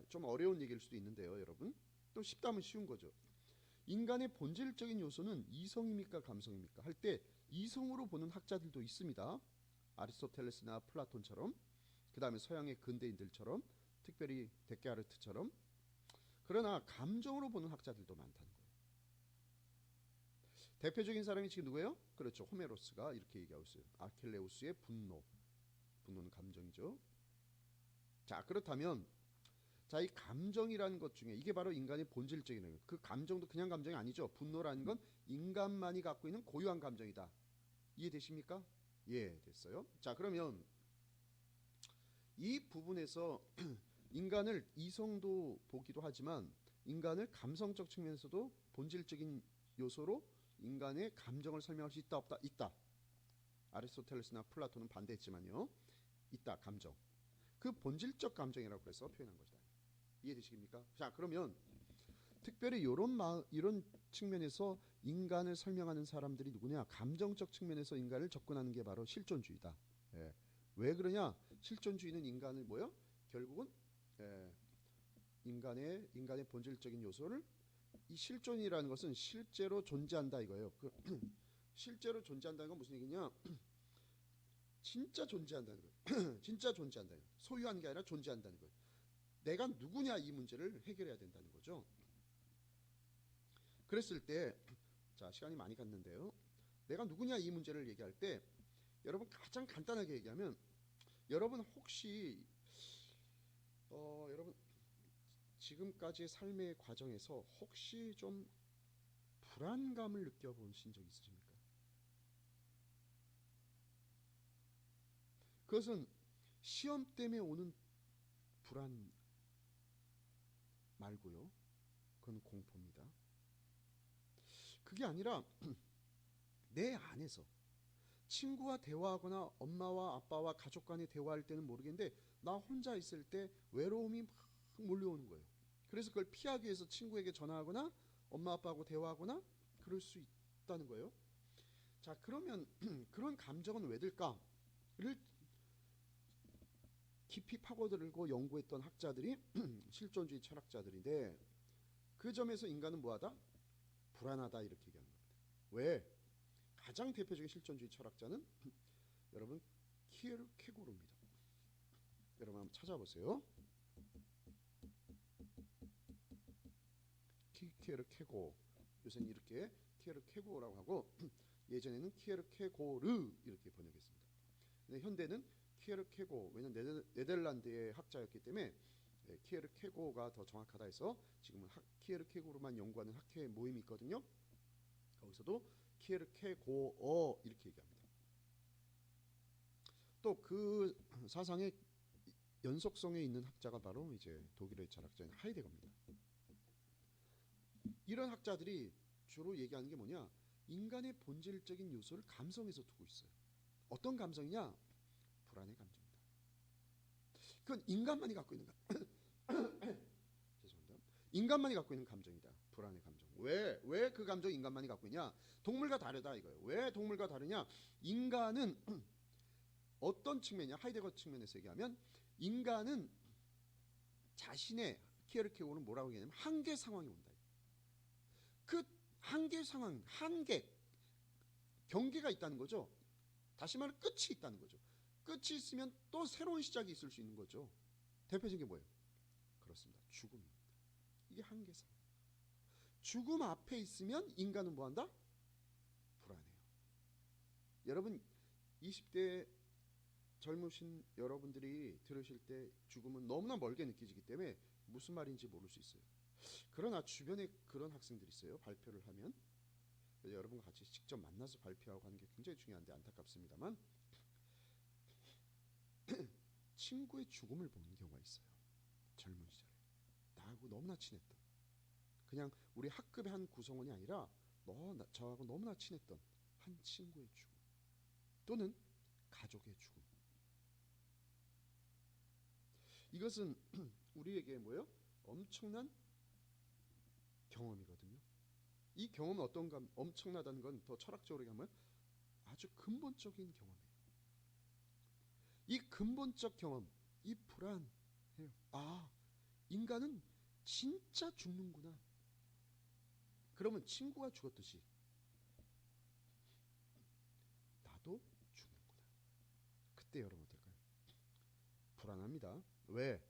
좀 어려운 얘기일 수도 있는데요, 여러분. 또 쉽다면 쉬운 거죠. 인간의 본질적인 요소는 이성입니까, 감성입니까? 할 때 이성으로 보는 학자들도 있습니다. 아리스토텔레스나 플라톤처럼, 그 다음에 서양의 근대인들처럼, 특별히 데카르트처럼. 그러나 감정으로 보는 학자들도 많다는 거예요. 대표적인 사람이 지금 누구예요? 그렇죠. 호메로스가 이렇게 얘기하고 있어요. 아킬레우스의 분노. 분노는 감정이죠. 자, 그렇다면 이 감정이라는 것 중에 이게 바로 인간의 본질적인 거예요. 그 감정도 그냥 감정이 아니죠. 분노라는 건 인간만이 갖고 있는 고유한 감정이다. 이해되십니까? 예, 됐어요. 자, 그러면 이 부분에서 인간을 이성도 보기도 하지만 인간을 감성적 측면에서도 본질적인 요소로 인간의 감정을 설명할 수 있다 없다? 있다. 아리스토텔레스나 플라톤은 반대했지만요. 있다. 감정. 그 본질적 감정이라고 해서 표현한 것이다. 이해되십니까? 자, 그러면 특별히 이런 측면에서 인간을 설명하는 사람들이 누구냐? 감정적 측면에서 인간을 접근하는 게 바로 실존주의다. 예. 왜 그러냐? 실존주의는 인간을 뭐요? 결국은 인간의 본질적인 요소를 이 실존이라는 것은 실제로 존재한다 이거예요. 실제로 존재한다는 건 무슨 얘기냐? 진짜 존재한다는 거예요. 진짜 존재한다는 거예요. 소유한 게 아니라 존재한다는 거예요. 내가 누구냐 이 문제를 해결해야 된다는 거죠. 그랬을 때, 자, 시간이 많이 갔는데요. 내가 누구냐 이 문제를 얘기할 때 여러분 가장 간단하게 얘기하면 여러분 혹시 여러분 지금까지의 삶의 과정에서 혹시 좀 불안감을 느껴보신 적 있으십니까? 그것은 시험 때문에 오는 불안 말고요. 그건 공포입니다. 그게 아니라 내 안에서 친구와 대화하거나 엄마와 아빠와 가족 간에 대화할 때는 모르겠는데 나 혼자 있을 때 외로움이 막 몰려오는 거예요. 그래서 그걸 피하기 위해서 친구에게 전화하거나 엄마 아빠하고 대화하거나 그럴 수 있다는 거예요. 자, 그러면 그런 감정은 왜 들까를 깊이 파고들고 연구했던 학자들이 실존주의 철학자들인데 그 점에서 인간은 뭐하다? 불안하다 이렇게 얘기하는 겁니다. 왜? 가장 대표적인 실존주의 철학자는 여러분 키에르케고르입니다. 여러분 한번 찾아보세요. 키에르케고, 요새는 이렇게 키에르케고라고 하고 예전에는 키에르케고르 이렇게 번역했습니다. 근데 현대는 키에르케고, 왜냐면 네덜란드의 학자였기 때문에 키에르케고가 더 정확하다 해서 지금은 키에르케고르만 연구하는 학회 모임이 있거든요. 거기서도 키에르케고어 이렇게 얘기합니다. 또 그 사상의 연속성에 있는 학자가 바로 이제 독일의 철학자인 하이데거입니다. 이런 학자들이 주로 얘기하는 게 뭐냐? 인간의 본질적인 요소를 감성에서 두고 있어요. 어떤 감성이냐? 불안의 감정이다. 그건 인간만이 갖고 있는 죄송합니다. 인간만이 갖고 있는 감정이다. 불안의 감정. 왜 그 감정 인간만이 갖고 있냐? 동물과 다르다 이거예요. 왜 동물과 다르냐? 인간은 어떤 측면이냐? 하이데거 측면에서 얘기하면 인간은 자신의 키에르케고는 뭐라고 얘기하냐면 한계 상황이 온다. 그 한계 상황, 경계가 있다는 거죠. 다시 말해 끝이 있다는 거죠. 끝이 있으면 또 새로운 시작이 있을 수 있는 거죠. 대표적인 게 뭐예요? 그렇습니다. 죽음입니다. 이게 한계상. 죽음 앞에 있으면 인간은 뭐한다? 불안해요. 여러분 20대 젊으신 여러분들이 들으실 때 죽음은 너무나 멀게 느껴지기 때문에 무슨 말인지 모를 수 있어요. 그러나 주변에 그런 학생들이 있어요. 발표를 하면 여러분과 같이 직접 만나서 발표하고 하는 게 굉장히 중요한데 안타깝습니다만 친구의 죽음을 보는 경우가 있어요. 젊은 시절에 나하고 너무나 친했던, 그냥 우리 학급의 한 구성원이 아니라 저하고 너무나 친했던 한 친구의 죽음, 또는 가족의 죽음. 이것은 우리에게 뭐예요? 엄청난 경험이거든요. 이 경험은 어떤가, 엄청나다는 건 더 철학적으로 하면 아주 근본적인 경험이에요. 이 근본적 경험, 이 불안해요. 아, 인간은 진짜 죽는구나. 그러면 친구가 죽었듯이 나도 죽는구나. 그때 여러분 어떨까요? 불안합니다. 왜?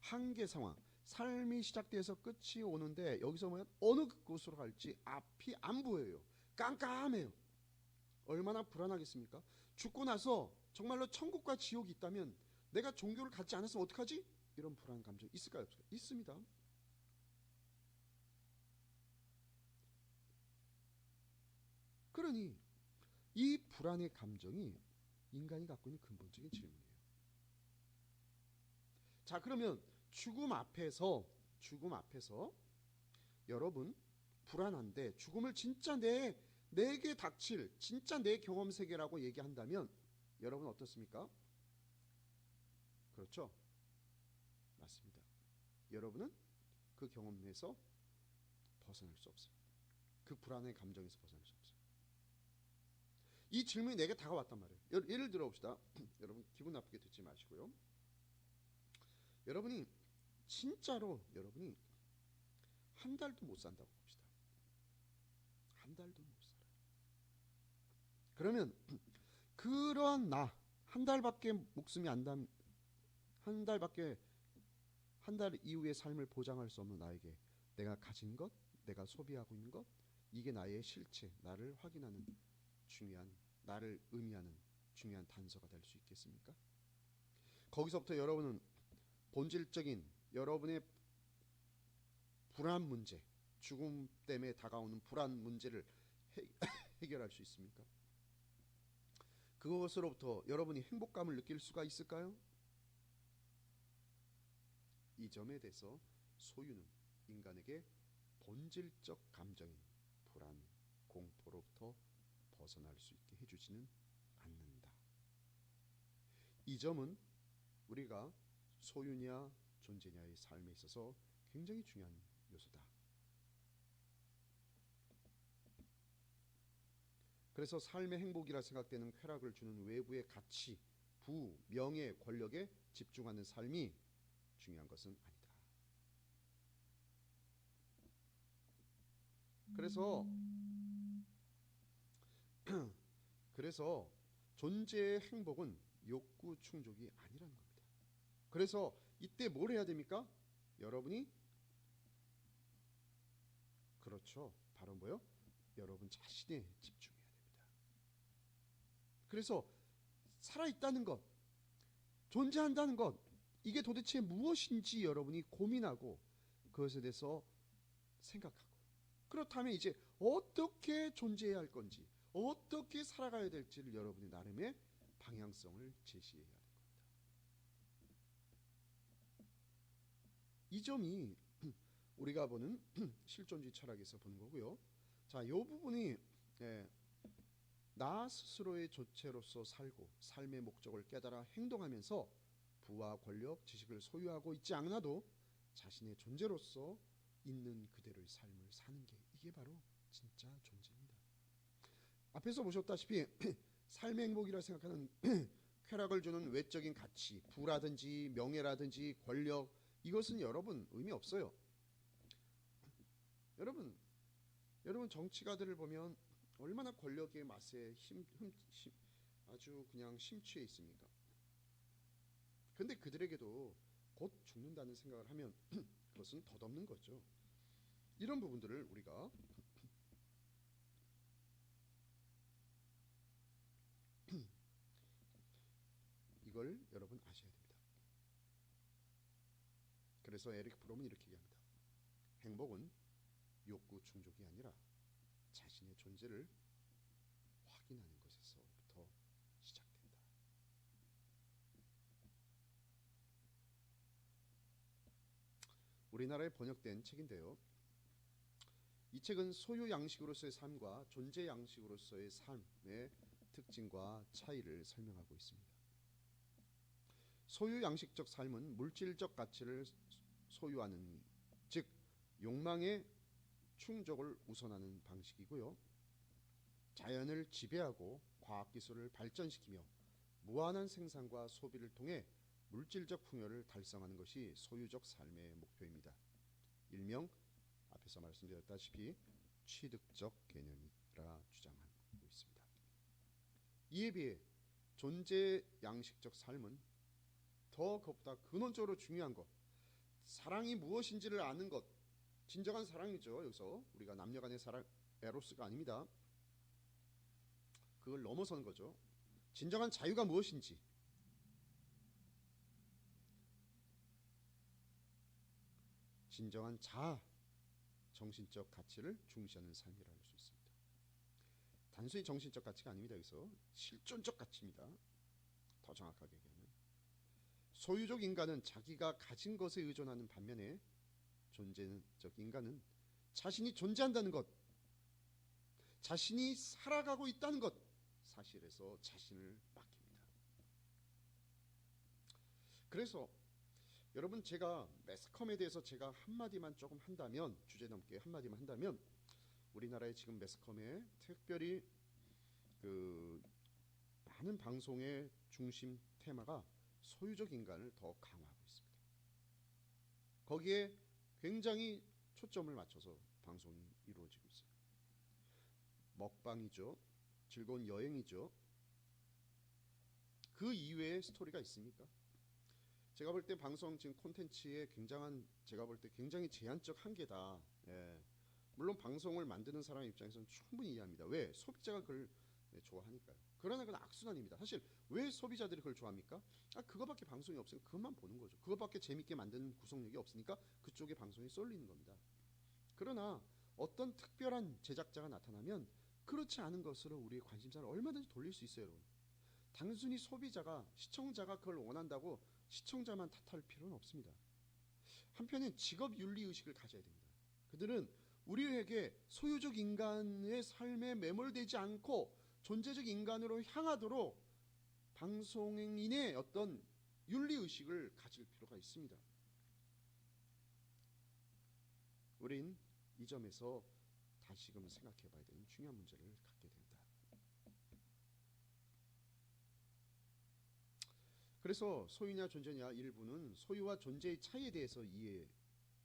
한계 상황, 삶이 시작돼서 끝이 오는데 여기서 보면 어느 곳으로 갈지 앞이 안 보여요. 깜깜해요. 얼마나 불안하겠습니까? 죽고 나서 정말로 천국과 지옥이 있다면 내가 종교를 갖지 않았으면 어떡하지? 이런 불안 감정 있을까요? 없을까요? 있습니다. 그러니 이 불안의 감정이 인간이 갖고 있는 근본적인 질문이에요. 자, 그러면 죽음 앞에서 여러분 불안한데 죽음을 진짜 내게 닥칠 진짜 내 경험 세계라고 얘기한다면 여러분 어떻습니까? 그렇죠? 맞습니다. 여러분은 그 경험에서 벗어날 수 없어요. 그 불안의 감정에서 벗어날 수 없어요. 이 질문이 내게 다가왔단 말이에요. 예를 들어 봅시다. 여러분 기분 나쁘게 듣지 마시고요. 여러분이 진짜로 여러분이 한 달도 못 산다고 봅시다. 한 달도 못 살아요. 그러면 그런 나 한 달밖에 목숨이 안 단, 한 달 이후의 삶을 보장할 수 없는 나에게 내가 가진 것, 내가 소비하고 있는 것, 이게 나의 실체, 나를 확인하는 중요한, 나를 의미하는 중요한 단서가 될 수 있겠습니까? 거기서부터 여러분은 본질적인 여러분의 불안 문제, 죽음 때문에 다가오는 불안 문제를 해결할 수 있습니까? 그것으로부터 여러분이 행복감을 느낄 수가 있을까요? 이 점에 대해서 소유는 인간에게 본질적 감정인 불안, 공포로부터 벗어날 수 있게 해주지는 않는다. 이 점은 우리가 소유냐 존재냐의 삶에 있어서 굉장히 중요한 요소다. 그래서 삶의 행복이라 생각되는 쾌락을 주는 외부의 가치, 부, 명예, 권력에 집중하는 삶이 중요한 것은 아니다. 그래서 존재의 행복은 욕구 충족이 아니라는 겁니다. 그래서 이때 뭘 해야 됩니까? 여러분이 그렇죠. 바로 뭐요? 여러분 자신에 집중해야 됩니다. 그래서 살아있다는 것, 존재한다는 것, 이게 도대체 무엇인지 여러분이 고민하고 그것에 대해서 생각하고, 그렇다면 이제 어떻게 존재해야 할 건지, 어떻게 살아가야 될지를 여러분이 나름의 방향성을 제시해야 하는 겁니다. 이 점이 우리가 보는 실존주의 철학에서 보는 거고요. 자, 이 부분이 나 스스로의 조체로서 살고 삶의 목적을 깨달아 행동하면서 부와 권력, 지식을 소유하고 있지 않아도 자신의 존재로서 있는 그대로의 삶을 사는 게 이게 바로 진짜 존재입니다. 앞에서 보셨다시피 삶의 행복이라 생각하는 쾌락을 주는 외적인 가치, 부라든지 명예라든지 권력, 이것은 여러분 의미 없어요. 여러분 정치가들을 보면 얼마나 권력의 맛에 아주 그냥 심취해 있습니까? 근데 그들에게도 곧 죽는다는 생각을 하면 그것은 덧없는 거죠. 이런 부분들을 우리가 이걸 여러분 아셔야 됩니다. 그래서 에릭 프롬은 이렇게 얘기합니다. 행복은 욕구 충족이 아니라 자신의 존재를 확인하는 것에서부터 시작된다. 우리나라에 번역된 책인데요. 이 책은 소유 양식으로서의 삶과 존재 양식으로서의 삶의 특징과 차이를 설명하고 있습니다. 소유 양식적 삶은 물질적 가치를 소유하는, 즉 욕망의 충족을 우선하는 방식이고요. 자연을 지배하고 과학기술을 발전시키며 무한한 생산과 소비를 통해 물질적 풍요를 달성하는 것이 소유적 삶의 목표입니다. 일명 앞에서 말씀드렸다시피 취득적 개념이라 주장하고 있습니다. 이에 비해 존재 양식적 삶은 더 그것보다 근원적으로 중요한 것, 사랑이 무엇인지를 아는 것, 진정한 사랑이죠. 여기서 우리가 남녀간의 사랑, 에로스가 아닙니다. 그걸 넘어서는 거죠. 진정한 자유가 무엇인지, 진정한 자아, 정신적 가치를 중시하는 삶이라 할 수 있습니다. 단순히 정신적 가치가 아닙니다. 여기서 실존적 가치입니다. 더 정확하게 얘기하면 소유적 인간은 자기가 가진 것에 의존하는 반면에 존재적 인간은 자신이 존재한다는 것, 자신이 살아가고 있다는 것, 사실에서 자신을 맡깁니다. 그래서 여러분, 제가 매스컴에 대해서 제가 한마디만 조금 한다면, 주제 넘게 한마디만 한다면, 우리나라의 지금 매스컴에 특별히 그 많은 방송의 중심 테마가 소유적 인간을 더 강화하고 있습니다. 거기에 굉장히 초점을 맞춰서 방송이 이루어지고 있어요. 먹방이죠. 즐거운 여행이죠. 그 이외의 스토리가 있습니까? 제가 볼 때 방송 지금 콘텐츠의 굉장한, 제가 볼 때 굉장히 제한적 한계다. 예. 물론 방송을 만드는 사람 입장에서는 충분히 이해합니다. 왜? 소비자가 그걸 좋아하니까요. 그러나 그건 악순환입니다. 사실 왜 소비자들이 그걸 좋아합니까? 그거밖에 방송이 없으니까 그것만 보는 거죠. 그거밖에 재밌게 만드는 구성력이 없으니까 그쪽에 방송이 쏠리는 겁니다. 그러나 어떤 특별한 제작자가 나타나면 그렇지 않은 것으로 우리의 관심사를 얼마든지 돌릴 수 있어요, 여러분. 단순히 소비자가, 시청자가 그걸 원한다고 시청자만 탓할 필요는 없습니다. 한편엔 직업 윤리 의식을 가져야 됩니다. 그들은 우리에게 소유적 인간의 삶에 매몰되지 않고 존재적 인간으로 향하도록 방송인의 어떤 윤리 의식을 가질 필요가 있습니다. 우린 이 점에서 다시금 생각해 봐야 되는 중요한 문제를 갖게 됩니다. 그래서 소유냐 존재냐 일부는 소유와 존재의 차이에 대해서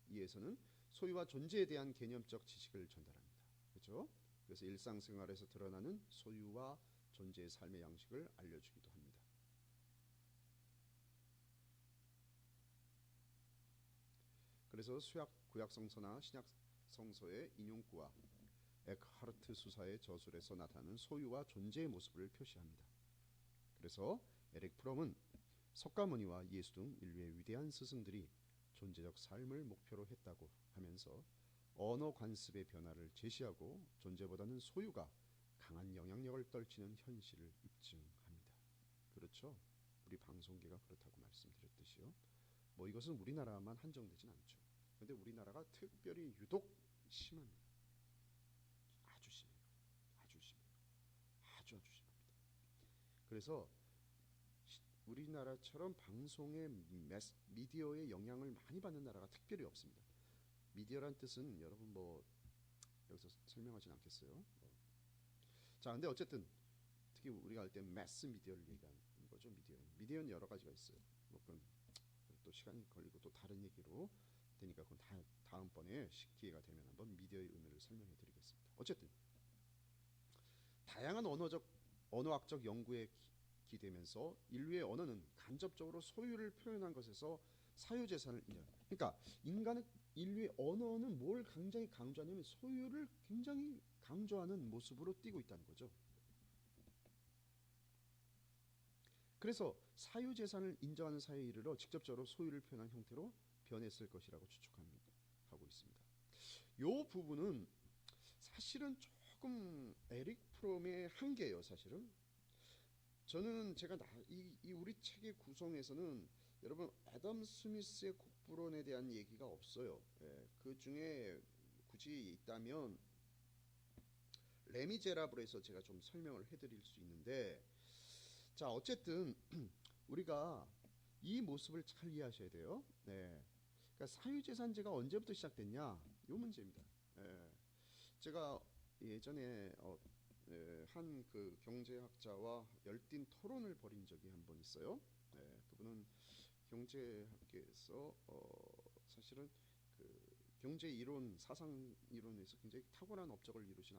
이해해서는 소유와 존재에 대한 개념적 지식을 전달합니다. 그렇죠? 그래서 일상생활에서 드러나는 소유와 존재의 삶의 양식을 알려주기도 합니다. 그래서 구약성서나 신약성서의 인용구와 에크하르트 수사의 저술에서 나타나는 소유와 존재의 모습을 표시합니다. 그래서 에릭 프롬은 석가모니와 예수 등 인류의 위대한 스승들이 존재적 삶을 목표로 했다고 하면서 언어 관습의 변화를 제시하고 존재보다는 소유가 강한 영향력을 떨치는 현실을 입증합니다. 그렇죠? 우리 방송계가 그렇다고 말씀드렸듯이요. 뭐 이것은 우리나라만 한정되진 않죠. 그런데 우리나라가 특별히 유독 심합니다. 아주 심해요. 아주 심해요. 아주 심합니다. 그래서 우리나라처럼 방송의 미디어의 영향을 많이 받는 나라가 특별히 없습니다. 미디어란 뜻은 여러분 뭐 여기서 설명하진 않겠어요. 자, 근데 어쨌든 특히 우리가 할 때 매스 미디어를 얘기하는 거죠. 미디어는 여러 가지가 있어요. 뭐 그건 또 시간이 걸리고 또 다른 얘기로 되니까 그건 다음번에 기회가 되면 한번 미디어의 의미를 설명해 드리겠습니다. 어쨌든 다양한 언어학적 연구에 기대면서 인류의 언어는 간접적으로 소유를 표현한 것에서 사유재산을 그러니까 인류의 언어는 뭘 굉장히 강조하냐면 소유를 굉장히 강조하는 모습으로 띄고 있다는 거죠. 그래서 사유재산을 인정하는 사회에 이르러 직접적으로 소유를 표현한 형태로 변했을 것이라고 추측하고 있습니다. 이 부분은 사실은 조금 에릭 프롬의 한계예요. 사실은 저는 제가 우리 책의 구성에서는 여러분 애덤 스미스의 약불원에 대한 얘기가 없어요. 예, 그 중에 굳이 있다면 레미제라블에서 제가 좀 설명을 해드릴 수 있는데, 자 어쨌든 우리가 이 모습을 잘 이해하셔야 돼요. 네, 그러니까 사유재산제가 언제부터 시작됐냐, 요 문제입니다. 예, 제가 예전에 한 그 경제학자와 열띤 토론을 벌인 적이 한 번 있어요. 예, 그분은 경제학계에서 사실은 그 경제 이론, 사상 이론에서 굉장히 탁월한 업적을 이루신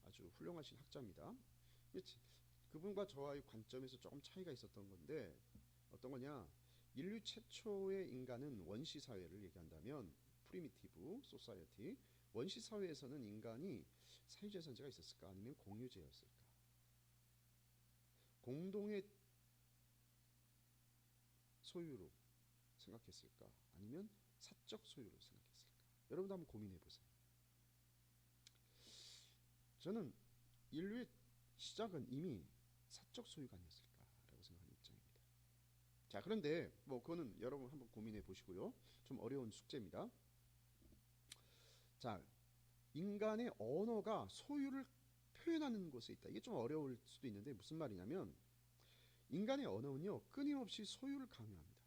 아주 훌륭하신 학자입니다. 그분과 저와의 관점에서 조금 차이가 있었던 건데, 어떤 거냐? 인류 최초의 인간은 원시 사회를 얘기한다면 프리미티브 소사이어티, 원시 사회에서는 인간이 사유재산제가 있었을까 아니면 공유제였을까? 공동의 소유로 생각했을까 아니면 사적 소유로 생각했을까? 여러분도 한번 고민해 보세요. 저는 인류의 시작은 이미 사적 소유가 아니었을까라고 생각하는 입장입니다. 자, 그런데 뭐 그거는 여러분 한번 고민해 보시고요. 좀 어려운 숙제입니다. 자, 인간의 언어가 소유를 표현하는 곳에 있다. 이게 좀 어려울 수도 있는데 무슨 말이냐면, 인간의 언어는요 끊임없이 소유를 강요합니다.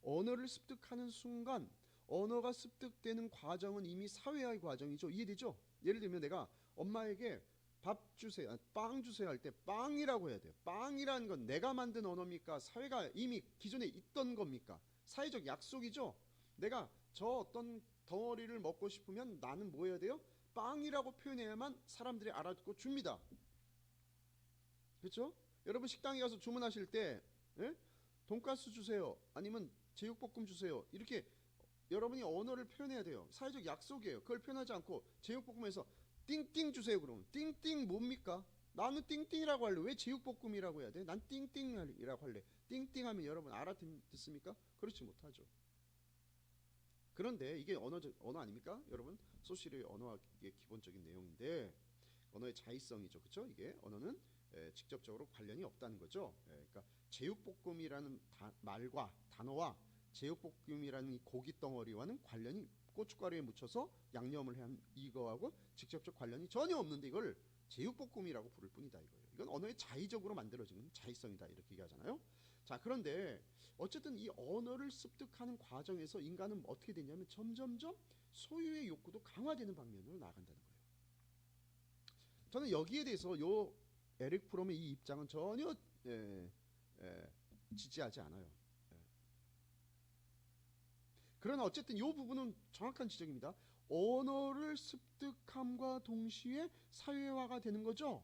언어를 습득하는 순간, 언어가 습득되는 과정은 이미 사회화의 과정이죠. 이해되죠? 예를 들면 내가 엄마에게 밥 주세요, 빵 주세요 할 때 빵이라고 해야 돼요. 빵이라는 건 내가 만든 언어입니까? 사회가 이미 기존에 있던 겁니까? 사회적 약속이죠. 내가 저 어떤 덩어리를 먹고 싶으면 나는 뭐 해야 돼요? 빵이라고 표현해야만 사람들이 알아듣고 줍니다. 그렇죠? 여러분 식당에 가서 주문하실 때 예? 돈가스 주세요, 아니면 제육볶음 주세요, 이렇게 여러분이 언어를 표현해야 돼요. 사회적 약속이에요. 그걸 표현하지 않고 제육볶음에서 띵띵 주세요 그러면 띵띵 뭡니까? 나는 띵띵이라고 할래. 왜 제육볶음이라고 해야 돼? 난 띵띵이라고 할래. 띵띵하면 여러분 알아듣습니까? 그렇지 못하죠. 그런데 이게 언어 아닙니까? 여러분 소시의 언어학의 기본적인 내용인데, 언어의 자의성이죠. 그렇죠? 이게 언어는 직접적으로 관련이 없다는 거죠. 그러니까 제육볶음이라는 말과 단어와 제육볶음이라는 이 고기 덩어리와는 관련이, 고춧가루에 묻혀서 양념을 한 이거하고 직접적 관련이 전혀 없는데 이걸 제육볶음이라고 부를 뿐이다 이거예요. 이건 언어의 자의적으로 만들어지는 자의성이다 이렇게 얘기하잖아요. 자, 그런데 어쨌든 이 언어를 습득하는 과정에서 인간은 어떻게 되냐면 점점점 소유의 욕구도 강화되는 방면으로 나아간다는 거예요. 저는 여기에 대해서 요 에릭 프롬의 이 입장은 전혀 지지하지 않아요. 그러나 어쨌든 이 부분은 정확한 지적입니다. 언어를 습득함과 동시에 사회화가 되는 거죠.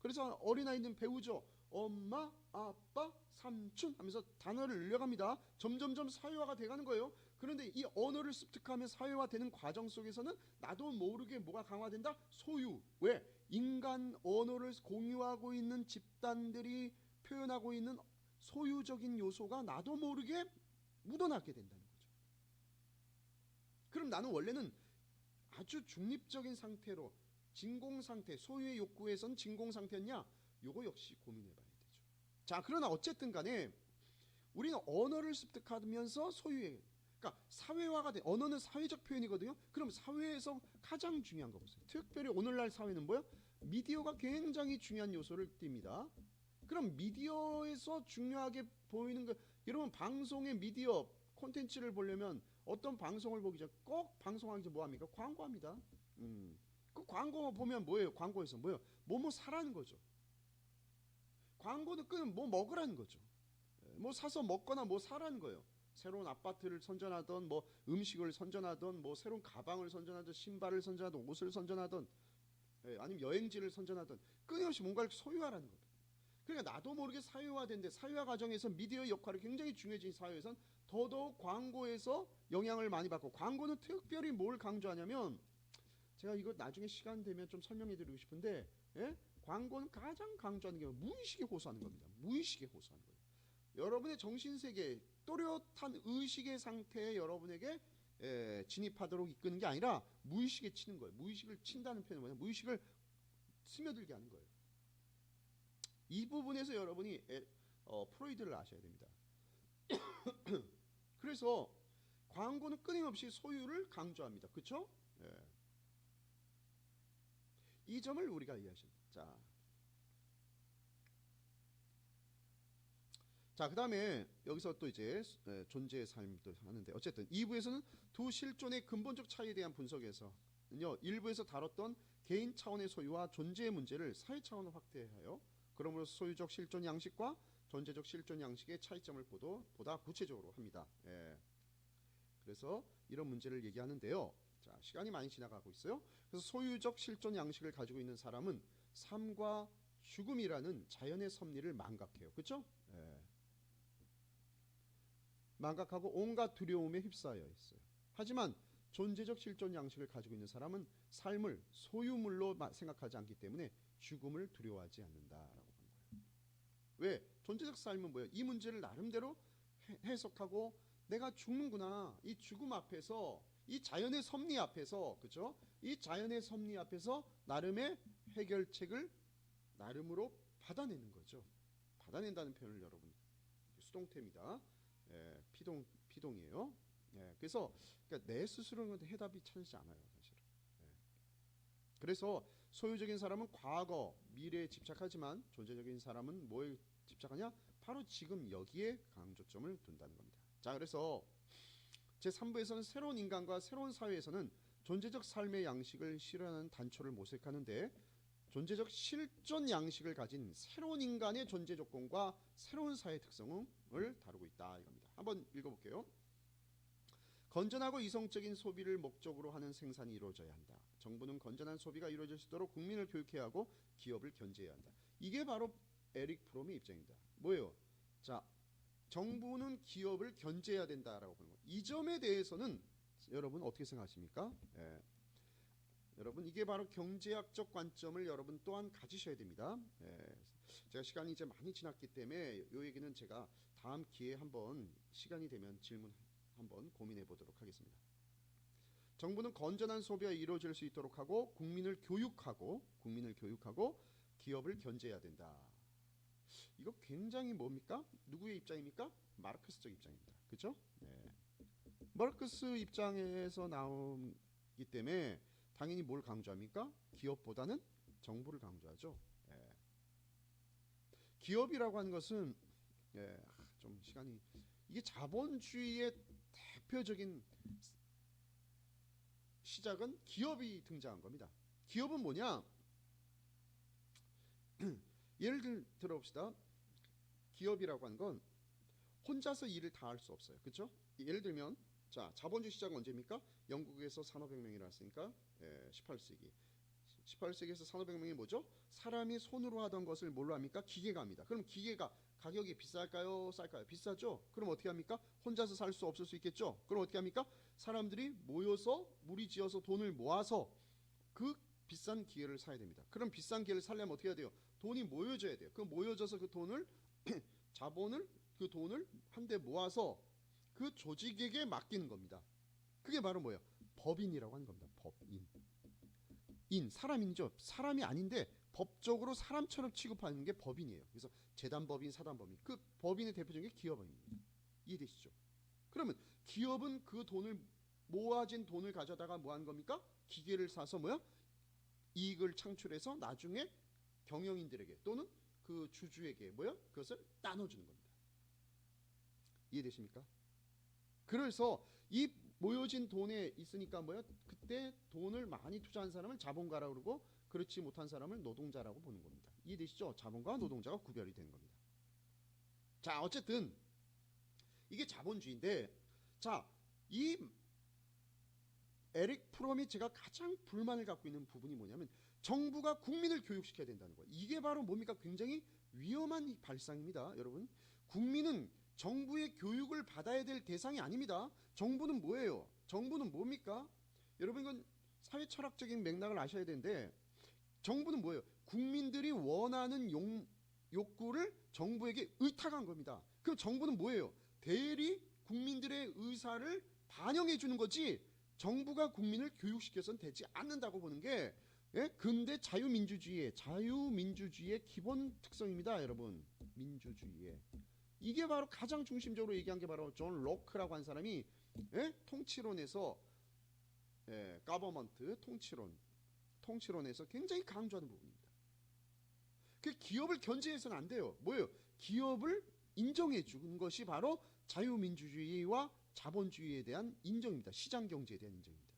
그래서 어린아이는 배우죠. 엄마, 아빠, 삼촌 하면서 단어를 늘려갑니다. 점점점 사회화가 돼가는 거예요. 그런데 이 언어를 습득하며 사회화되는 과정 속에서는 나도 모르게 뭐가 강화된다? 소유. 왜? 인간 언어를 공유하고 있는 집단들이 표현하고 있는 소유적인 요소가 나도 모르게 묻어나게 된다는 거죠. 그럼 나는 원래는 아주 중립적인 상태로, 진공 상태, 소유의 욕구에선 진공 상태였냐? 요거 역시 고민해 봐야 되죠. 자, 그러나 어쨌든 간에 우리는 언어를 습득하면서 소유의, 그러니까 사회화가 돼. 언어는 사회적 표현이거든요. 그럼 사회에서 가장 중요한 거 보세요. 특별히 오늘날 사회는 뭐야? 미디어가 굉장히 중요한 요소를 띱니다. 그럼 미디어에서 중요하게 보이는 거, 여러분 방송의 미디어 콘텐츠를 보려면 어떤 방송을 보기 전 꼭 방송하기 전 뭐합니까? 광고합니다. 그 광고 보면 뭐예요? 광고에서 뭐예요? 뭐뭐 사라는 거죠. 광고는 끄는 뭐 먹으라는 거죠. 뭐 사서 먹거나 뭐 사라는 거예요. 새로운 아파트를 선전하던, 뭐 음식을 선전하던, 뭐 새로운 가방을 선전하던, 신발을 선전하던, 옷을 선전하던, 아니면 여행지를 선전하던, 끊임없이 뭔가를 소유하라는 겁니다. 그러니까 나도 모르게 사회화된데, 사회화 과정에서 미디어의 역할이 굉장히 중요해진 사회에선 더더욱 광고에서 영향을 많이 받고, 광고는 특별히 뭘 강조하냐면, 제가 이거 나중에 시간 되면 좀 설명해 드리고 싶은데, 광고는 가장 강조하는 게 무의식에 호소하는 겁니다. 무의식에 호소하는 거예요. 여러분의 정신세계, 또렷한 의식의 상태에 여러분에게 진입하도록 이끄는 게 아니라 무의식에 치는 거예요. 무의식을 친다는 표현은 뭐냐? 무의식을 스며들게 하는 거예요. 이 부분에서 여러분이 프로이드를 아셔야 됩니다. 그래서 광고는 끊임없이 소유를 강조합니다. 그렇죠? 예. 이 점을 우리가 이해하시면. 자, 그 다음에 여기서 또 이제 존재의 삶도 하는데, 어쨌든 2부에서는 두 실존의 근본적 차이에 대한 분석에서는요, 1부에서 다뤘던 개인 차원의 소유와 존재의 문제를 사회 차원으로 확대하여 그러므로서 소유적 실존 양식과 존재적 실존 양식의 차이점을 보다 구체적으로 합니다. 예. 그래서 이런 문제를 얘기하는데요. 자, 시간이 많이 지나가고 있어요. 그래서 소유적 실존 양식을 가지고 있는 사람은 삶과 죽음이라는 자연의 섭리를 망각해요. 그렇죠? 예. 망각하고 온갖 두려움에 휩싸여 있어요. 하지만 존재적 실존 양식을 가지고 있는 사람은 삶을 소유물로 생각하지 않기 때문에 죽음을 두려워하지 않는다라고 보는 거예요. 왜? 존재적 삶은 뭐예요? 이 문제를 나름대로 해석하고 내가 죽는구나. 이 죽음 앞에서, 이 자연의 섭리 앞에서, 그죠? 이 자연의 섭리 앞에서 나름의 해결책을 나름으로 받아내는 거죠. 받아낸다는 표현을 여러분 수동태입니다. 예, 피동이에요. 예, 그래서 그러니까 내 스스로는 해답이 찾지 않아요, 사실은. 예. 그래서 소유적인 사람은 과거, 미래에 집착하지만 존재적인 사람은 뭐에 집착하냐? 바로 지금 여기에 강조점을 둔다는 겁니다. 자, 그래서 제3부에서는 새로운 인간과 새로운 사회에서는 존재적 삶의 양식을 실현하는 단초를 모색하는데, 존재적 실존 양식을 가진 새로운 인간의 존재 조건과 새로운 사회 특성을 다루고 있다 이겁니다. 한번 읽어볼게요. 건전하고 이성적인 소비를 목적으로 하는 생산이 이루어져야 한다. 정부는 건전한 소비가 이루어질 수 있도록 국민을 교육해야 하고 기업을 견제해야 한다. 이게 바로 에릭 프롬의 입장입니다. 뭐예요? 자, 정부는 기업을 견제해야 된다라고 보는 거예요. 이 점에 대해서는 여러분 어떻게 생각하십니까? 예. 여러분 이게 바로 경제학적 관점을 여러분 또한 가지셔야 됩니다. 예. 제가 시간이 이제 많이 지났기 때문에 이 얘기는 제가 다음 기회에 한번 시간이 되면 질문 한번 고민해 보도록 하겠습니다. 정부는 건전한 소비가 이루어질 수 있도록 하고 국민을 교육하고 기업을 견제해야 된다. 이거 굉장히 뭡니까? 누구의 입장입니까? 마르크스적 입장입니다. 그렇죠? 네. 마르크스 입장에서 나오기 때문에 당연히 뭘 강조합니까? 기업보다는 정부를 강조하죠. 예. 기업이라고 하는 것은 좀 시간이 이게 자본주의의 대표적인 시작은 기업이 등장한 겁니다. 기업은 뭐냐? 예를 들어봅시다. 기업이라고 하는 건 혼자서 일을 다 할 수 없어요. 그렇죠? 예를 들면 자, 자본주의 시작은 언제입니까? 영국에서 산업혁명이 났으니까 18세기. 18세기에서 산업혁명이 뭐죠? 사람이 손으로 하던 것을 뭘로 합니까? 기계가 합니다. 그럼 기계가 가격이 비쌀까요? 쌀까요? 비싸죠? 그럼 어떻게 합니까? 혼자서 살 수 없을 수 있겠죠? 그럼 어떻게 합니까? 사람들이 모여서 무리지어서 돈을 모아서 그 비싼 기계를 사야 됩니다. 그럼 비싼 기계를 사려면 어떻게 해야 돼요? 돈이 모여져야 돼요. 그 모여져서 그 돈을 자본을 그 돈을 한데 모아서 그 조직에게 맡기는 겁니다. 그게 바로 뭐예요? 법인이라고 하는 겁니다. 법인. 사람이죠. 사람이 아닌데 법적으로 사람처럼 취급하는 게 법인이에요. 그래서 재단법인, 사단법인. 그 법인의 대표적인 게 기업입니다. 이해되시죠? 그러면 기업은 그 돈을 모아진 돈을 가져다가 뭐 하는 겁니까? 기계를 사서 뭐야? 이익을 창출해서 나중에 경영인들에게 또는 그 주주에게 뭐야? 그것을 나눠주는 겁니다. 이해되십니까? 그래서 이 모여진 돈에 있으니까 뭐야? 그때 돈을 많이 투자한 사람을 자본가라고 그러고 그렇지 못한 사람을 노동자라고 보는 겁니다. 이해되시죠? 자본가와 노동자가 구별이 되는 겁니다. 자, 어쨌든 이게 자본주의인데, 자, 이 에릭 프롬이 제가 가장 불만을 갖고 있는 부분이 뭐냐면 정부가 국민을 교육시켜야 된다는 거예요. 이게 바로 뭡니까? 굉장히 위험한 발상입니다. 여러분, 국민은 정부의 교육을 받아야 될 대상이 아닙니다. 정부는 뭐예요? 정부는 뭡니까? 여러분, 이건 사회 철학적인 맥락을 아셔야 되는데, 정부는 뭐예요? 국민들이 원하는 욕구를 정부에게 의탁한 겁니다. 그럼 정부는 뭐예요? 대리 국민들의 의사를 반영해 주는 거지, 정부가 국민을 교육시켜서는 되지 않는다고 보는 게 근대 자유민주주의의 기본 특성입니다. 여러분, 민주주의의 이게 바로 가장 중심적으로 얘기한 게 바로 존 로크라고 한 사람이 통치론에서 가버먼트 통치론에서 굉장히 강조하는 부분입니다. 그 기업을 견제해서는 안 돼요. 뭐예요? 기업을 인정해 주는 것이 바로 자유민주주의와 자본주의에 대한 인정입니다. 시장 경제에 대한 인정입니다.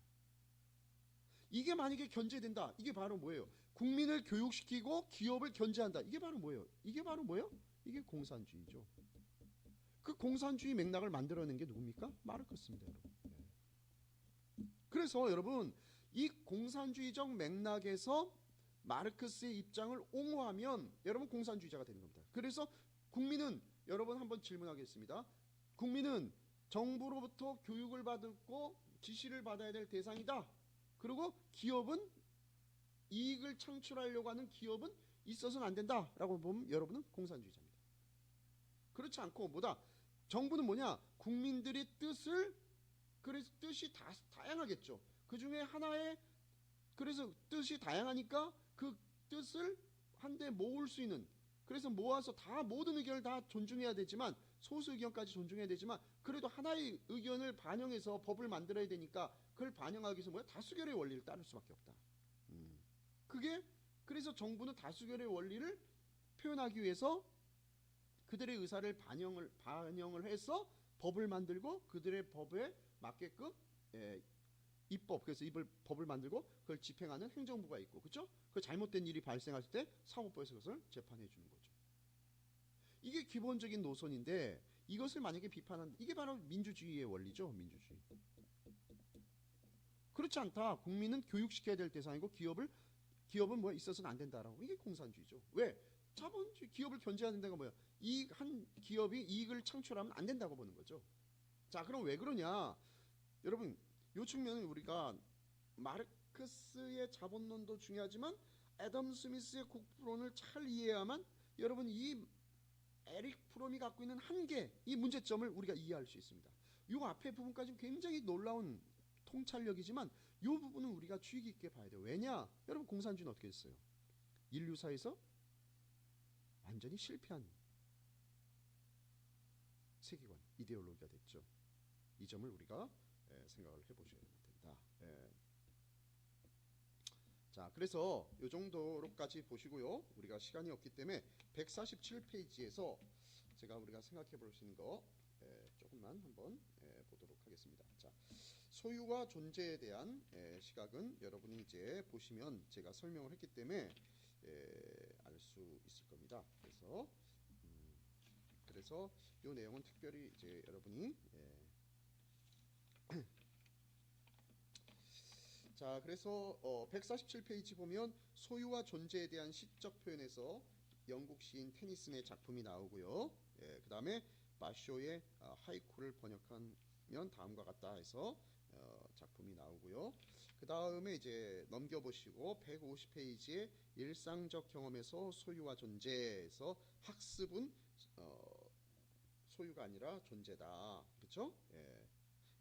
이게 만약에 견제된다. 이게 바로 뭐예요? 국민을 교육시키고 기업을 견제한다. 이게 바로 뭐예요? 이게 공산주의죠. 그 공산주의 맥락을 만들어낸 게 누굽니까? 마르크스입니다, 여러분. 그래서 여러분 이 공산주의적 맥락에서 마르크스의 입장을 옹호하면 여러분 공산주의자가 되는 겁니다. 그래서 국민은 여러분 한번 질문하겠습니다. 국민은 정부로부터 교육을 받고 지시를 받아야 될 대상이다. 그리고 기업은 이익을 창출하려고 하는 기업은 있어서는 안 된다라고 보면 여러분은 공산주의자입니다. 그렇지 않고 뭐다? 정부는 뭐냐? 국민들의 뜻을 그래서 뜻이 다양하겠죠. 그 중에 하나의 그래서 뜻이 다양하니까 그 뜻을 한데 모을 수 있는 그래서 모아서 다 모든 의견을 다 존중해야 되지만 소수 의견까지 존중해야 되지만 그래도 하나의 의견을 반영해서 법을 만들어야 되니까 그걸 반영하기 위해서 뭐야? 다수결의 원리를 따를 수밖에 없다. 그게 그래서 정부는 다수결의 원리를 표현하기 위해서 그들의 의사를 반영을 해서 법을 만들고 그들의 법에 맞게끔 입법 그래서 법을 만들고 그걸 집행하는 행정부가 있고 그렇죠? 그 잘못된 일이 발생할 때 사법부에서 그것을 재판해 주는 거죠. 이게 기본적인 노선인데 이것을 만약에 비판한 이게 바로 민주주의의 원리죠. 민주주의. 그렇지 않다. 국민은 교육시켜야 될 대상이고 기업은 뭐 있어서는 안 된다라고. 이게 공산주의죠. 왜? 자본주의 기업을 견제해야 된다가 뭐야? 한 기업이 이익을 창출하면 안 된다고 보는 거죠. 자, 그럼 왜 그러냐? 여러분, 요 측면은 우리가 마르크스의 자본론도 중요하지만 애덤 스미스의 국부론을 잘 이해해야만 여러분 이 에릭 프롬이 갖고 있는 한계, 이 문제점을 우리가 이해할 수 있습니다. 요 앞에 부분까지 굉장히 놀라운 통찰력이지만 요 부분은 우리가 주의 깊게 봐야 돼요. 왜냐? 여러분 공산주의는 어떻게 됐어요? 인류사에서 완전히 실패한 세계관, 이데올로기가 됐죠. 이 점을 우리가 생각을 해보셔야 된다. 자, 그래서 이 정도로까지 보시고요. 우리가 시간이 없기 때문에 147페이지에서 우리가 생각해 볼 수 있는 거 조금만 한번 보도록 하겠습니다. 자, 소유와 존재에 대한 시각은 여러분이 이제 보시면 제가 설명을 했기 때문에 알 수 있을 겁니다. 그래서 이 내용은 특별히 이제 여러분이 자, 그래서 147페이지 보면 소유와 존재에 대한 시적 표현에서 영국 시인 테니슨의 작품이 나오고요. 그 다음에 마쇼의 하이쿠를 번역하면 다음과 같다 해서 작품이 나오고요. 그 다음에 이제 넘겨보시고 150페이지에 일상적 경험에서 소유와 존재에서 학습은 소유가 아니라 존재다. 그렇죠?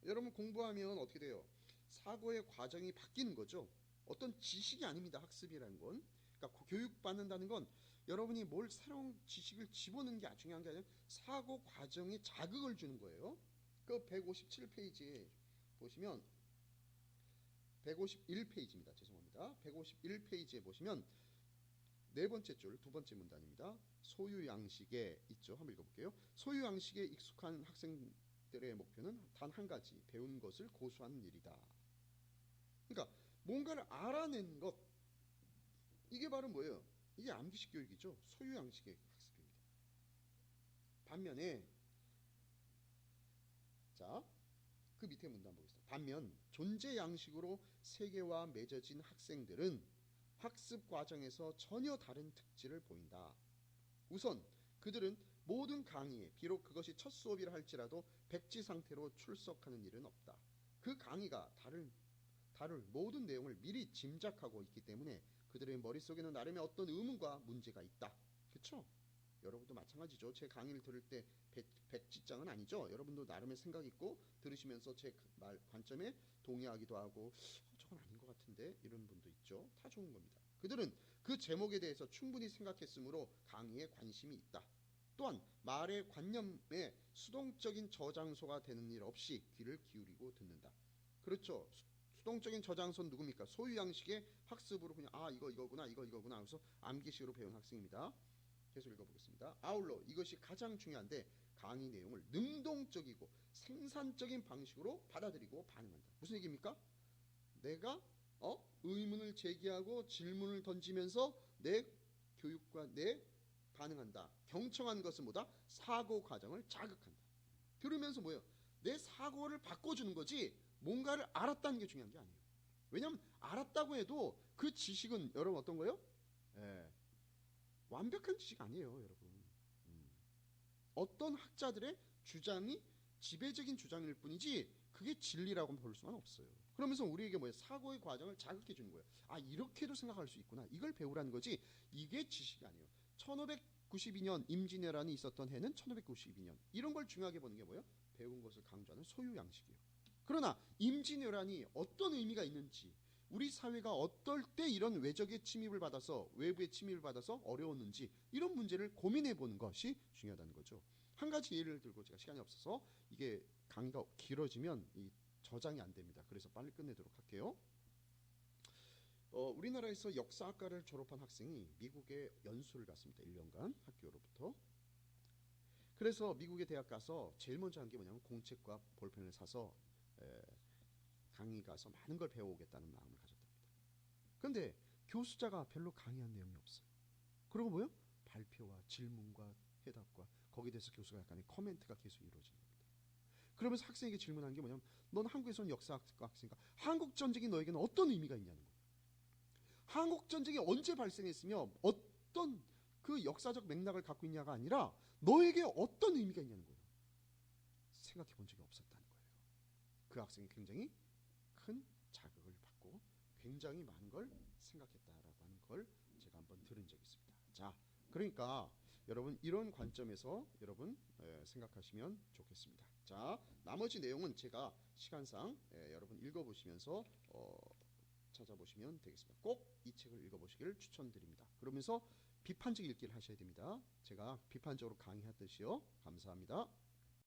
여러분 공부하면 어떻게 돼요? 사고의 과정이 바뀌는 거죠. 어떤 지식이 아닙니다. 학습이라는 건. 그러니까 교육받는다는 건 여러분이 뭘 새로운 지식을 집어넣는 게 중요한 게 아니라 사고 과정에 자극을 주는 거예요. 그 157페이지에 보시면 151페이지입니다. 죄송합니다. 151페이지에 보시면 네 번째 줄, 두 번째 문단입니다. 소유 양식에 있죠. 한번 읽어볼게요. 소유 양식에 익숙한 학생들의 목표는 단 한 가지, 배운 것을 고수하는 일이다. 그러니까 뭔가를 알아낸 것, 이게 바로 뭐예요? 이게 암기식 교육이죠. 소유 양식의 학습입니다. 반면에 자, 그 밑에 문단 보겠습니다. 반면 존재 양식으로 세계와 맺어진 학생들은 학습 과정에서 전혀 다른 특질을 보인다. 우선 그들은 모든 강의에 비록 그것이 첫 수업이라 할지라도 백지 상태로 출석하는 일은 없다. 그 강의가 다룰 모든 내용을 미리 짐작하고 있기 때문에 그들의 머릿속에는 나름의 어떤 의문과 문제가 있다. 그렇죠? 여러분도 마찬가지죠. 제 강의를 들을 때 백지장은 아니죠. 여러분도 나름의 생각 있고 들으시면서 제 말 관점에 동의하기도 하고 저건 아닌 것 같은데 이런 분도 있죠. 다 좋은 겁니다. 그들은 그 제목에 대해서 충분히 생각했으므로 강의에 관심이 있다. 또한 말의 관념에 수동적인 저장소가 되는 일 없이 귀를 기울이고 듣는다. 그렇죠. 수동적인 저장소는 누굽니까? 소유 양식의 학습으로 그냥 이거 이거구나 이거 이거구나 하면서 암기식으로 배운 학생입니다. 계속 읽어보겠습니다. 아울러 이것이 가장 중요한데 강의 내용을 능동적이고 생산적인 방식으로 받아들이고 반응한다. 무슨 얘기입니까? 내가 의문을 제기하고 질문을 던지면서 내 교육과 내 반응한다. 경청한 것은 뭐다? 사고 과정을 자극한다. 들으면서 뭐예요? 내 사고를 바꿔주는 거지 뭔가를 알았다는 게 중요한 게 아니에요. 왜냐하면 알았다고 해도 그 지식은 여러분 어떤 거예요? 예, 완벽한 지식 아니에요, 여러분. 어떤 학자들의 주장이 지배적인 주장일 뿐이지 그게 진리라고 볼 수는 없어요. 그러면서 우리에게 뭐예요? 사고의 과정을 자극해 주는 거예요. 이렇게도 생각할 수 있구나. 이걸 배우라는 거지 이게 지식이 아니에요. 1592년 임진왜란이 있었던 해는 1592년. 이런 걸 중요하게 보는 게 뭐예요? 배운 것을 강조하는 소유 양식이에요. 그러나 임진왜란이 어떤 의미가 있는지, 우리 사회가 어떨 때 이런 외적의 침입을 받아서 외부의 침입을 받아서 어려웠는지 이런 문제를 고민해 보는 것이 중요하다는 거죠. 한 가지 예를 들고 제가 시간이 없어서 이게 강의가 길어지면 이 저장이 안 됩니다. 그래서 빨리 끝내도록 할게요. 우리나라에서 역사학과를 졸업한 학생이 미국에 연수를 갔습니다. 1년간 학교로부터. 그래서 미국에 대학 가서 제일 먼저 한 게 뭐냐면 공책과 볼펜을 사서 강의 가서 많은 걸 배워오겠다는 마음을 가졌답니다. 그런데 교수자가 별로 강의한 내용이 없어요. 그리고 뭐요? 발표와 질문과 해답과 거기에 대해서 교수가 약간의 코멘트가 계속 이루어진 겁니다. 그러면서 학생에게 질문한 게 뭐냐면 넌 한국에서는 역사학과 학생이니까 한국 전쟁이 너에게는 어떤 의미가 있냐는 거예요. 한국 전쟁이 언제 발생했으며 어떤 그 역사적 맥락을 갖고 있냐가 아니라 너에게 어떤 의미가 있냐는 거예요. 생각해 본 적이 없었다는 거예요. 그 학생이 굉장히 큰 자극을 받고 굉장히 많은 걸 생각했다라고 하는 걸 제가 한번 들은 적이 있습니다. 자, 그러니까 여러분 이런 관점에서 여러분 생각하시면 좋겠습니다. 자, 나머지 내용은 제가 시간상 여러분 읽어보시면서 찾아보시면 되겠습니다. 꼭 이 책을 읽어보시기를 추천드립니다. 그러면서 비판적 읽기를 하셔야 됩니다. 제가 비판적으로 강의했듯이요. 감사합니다.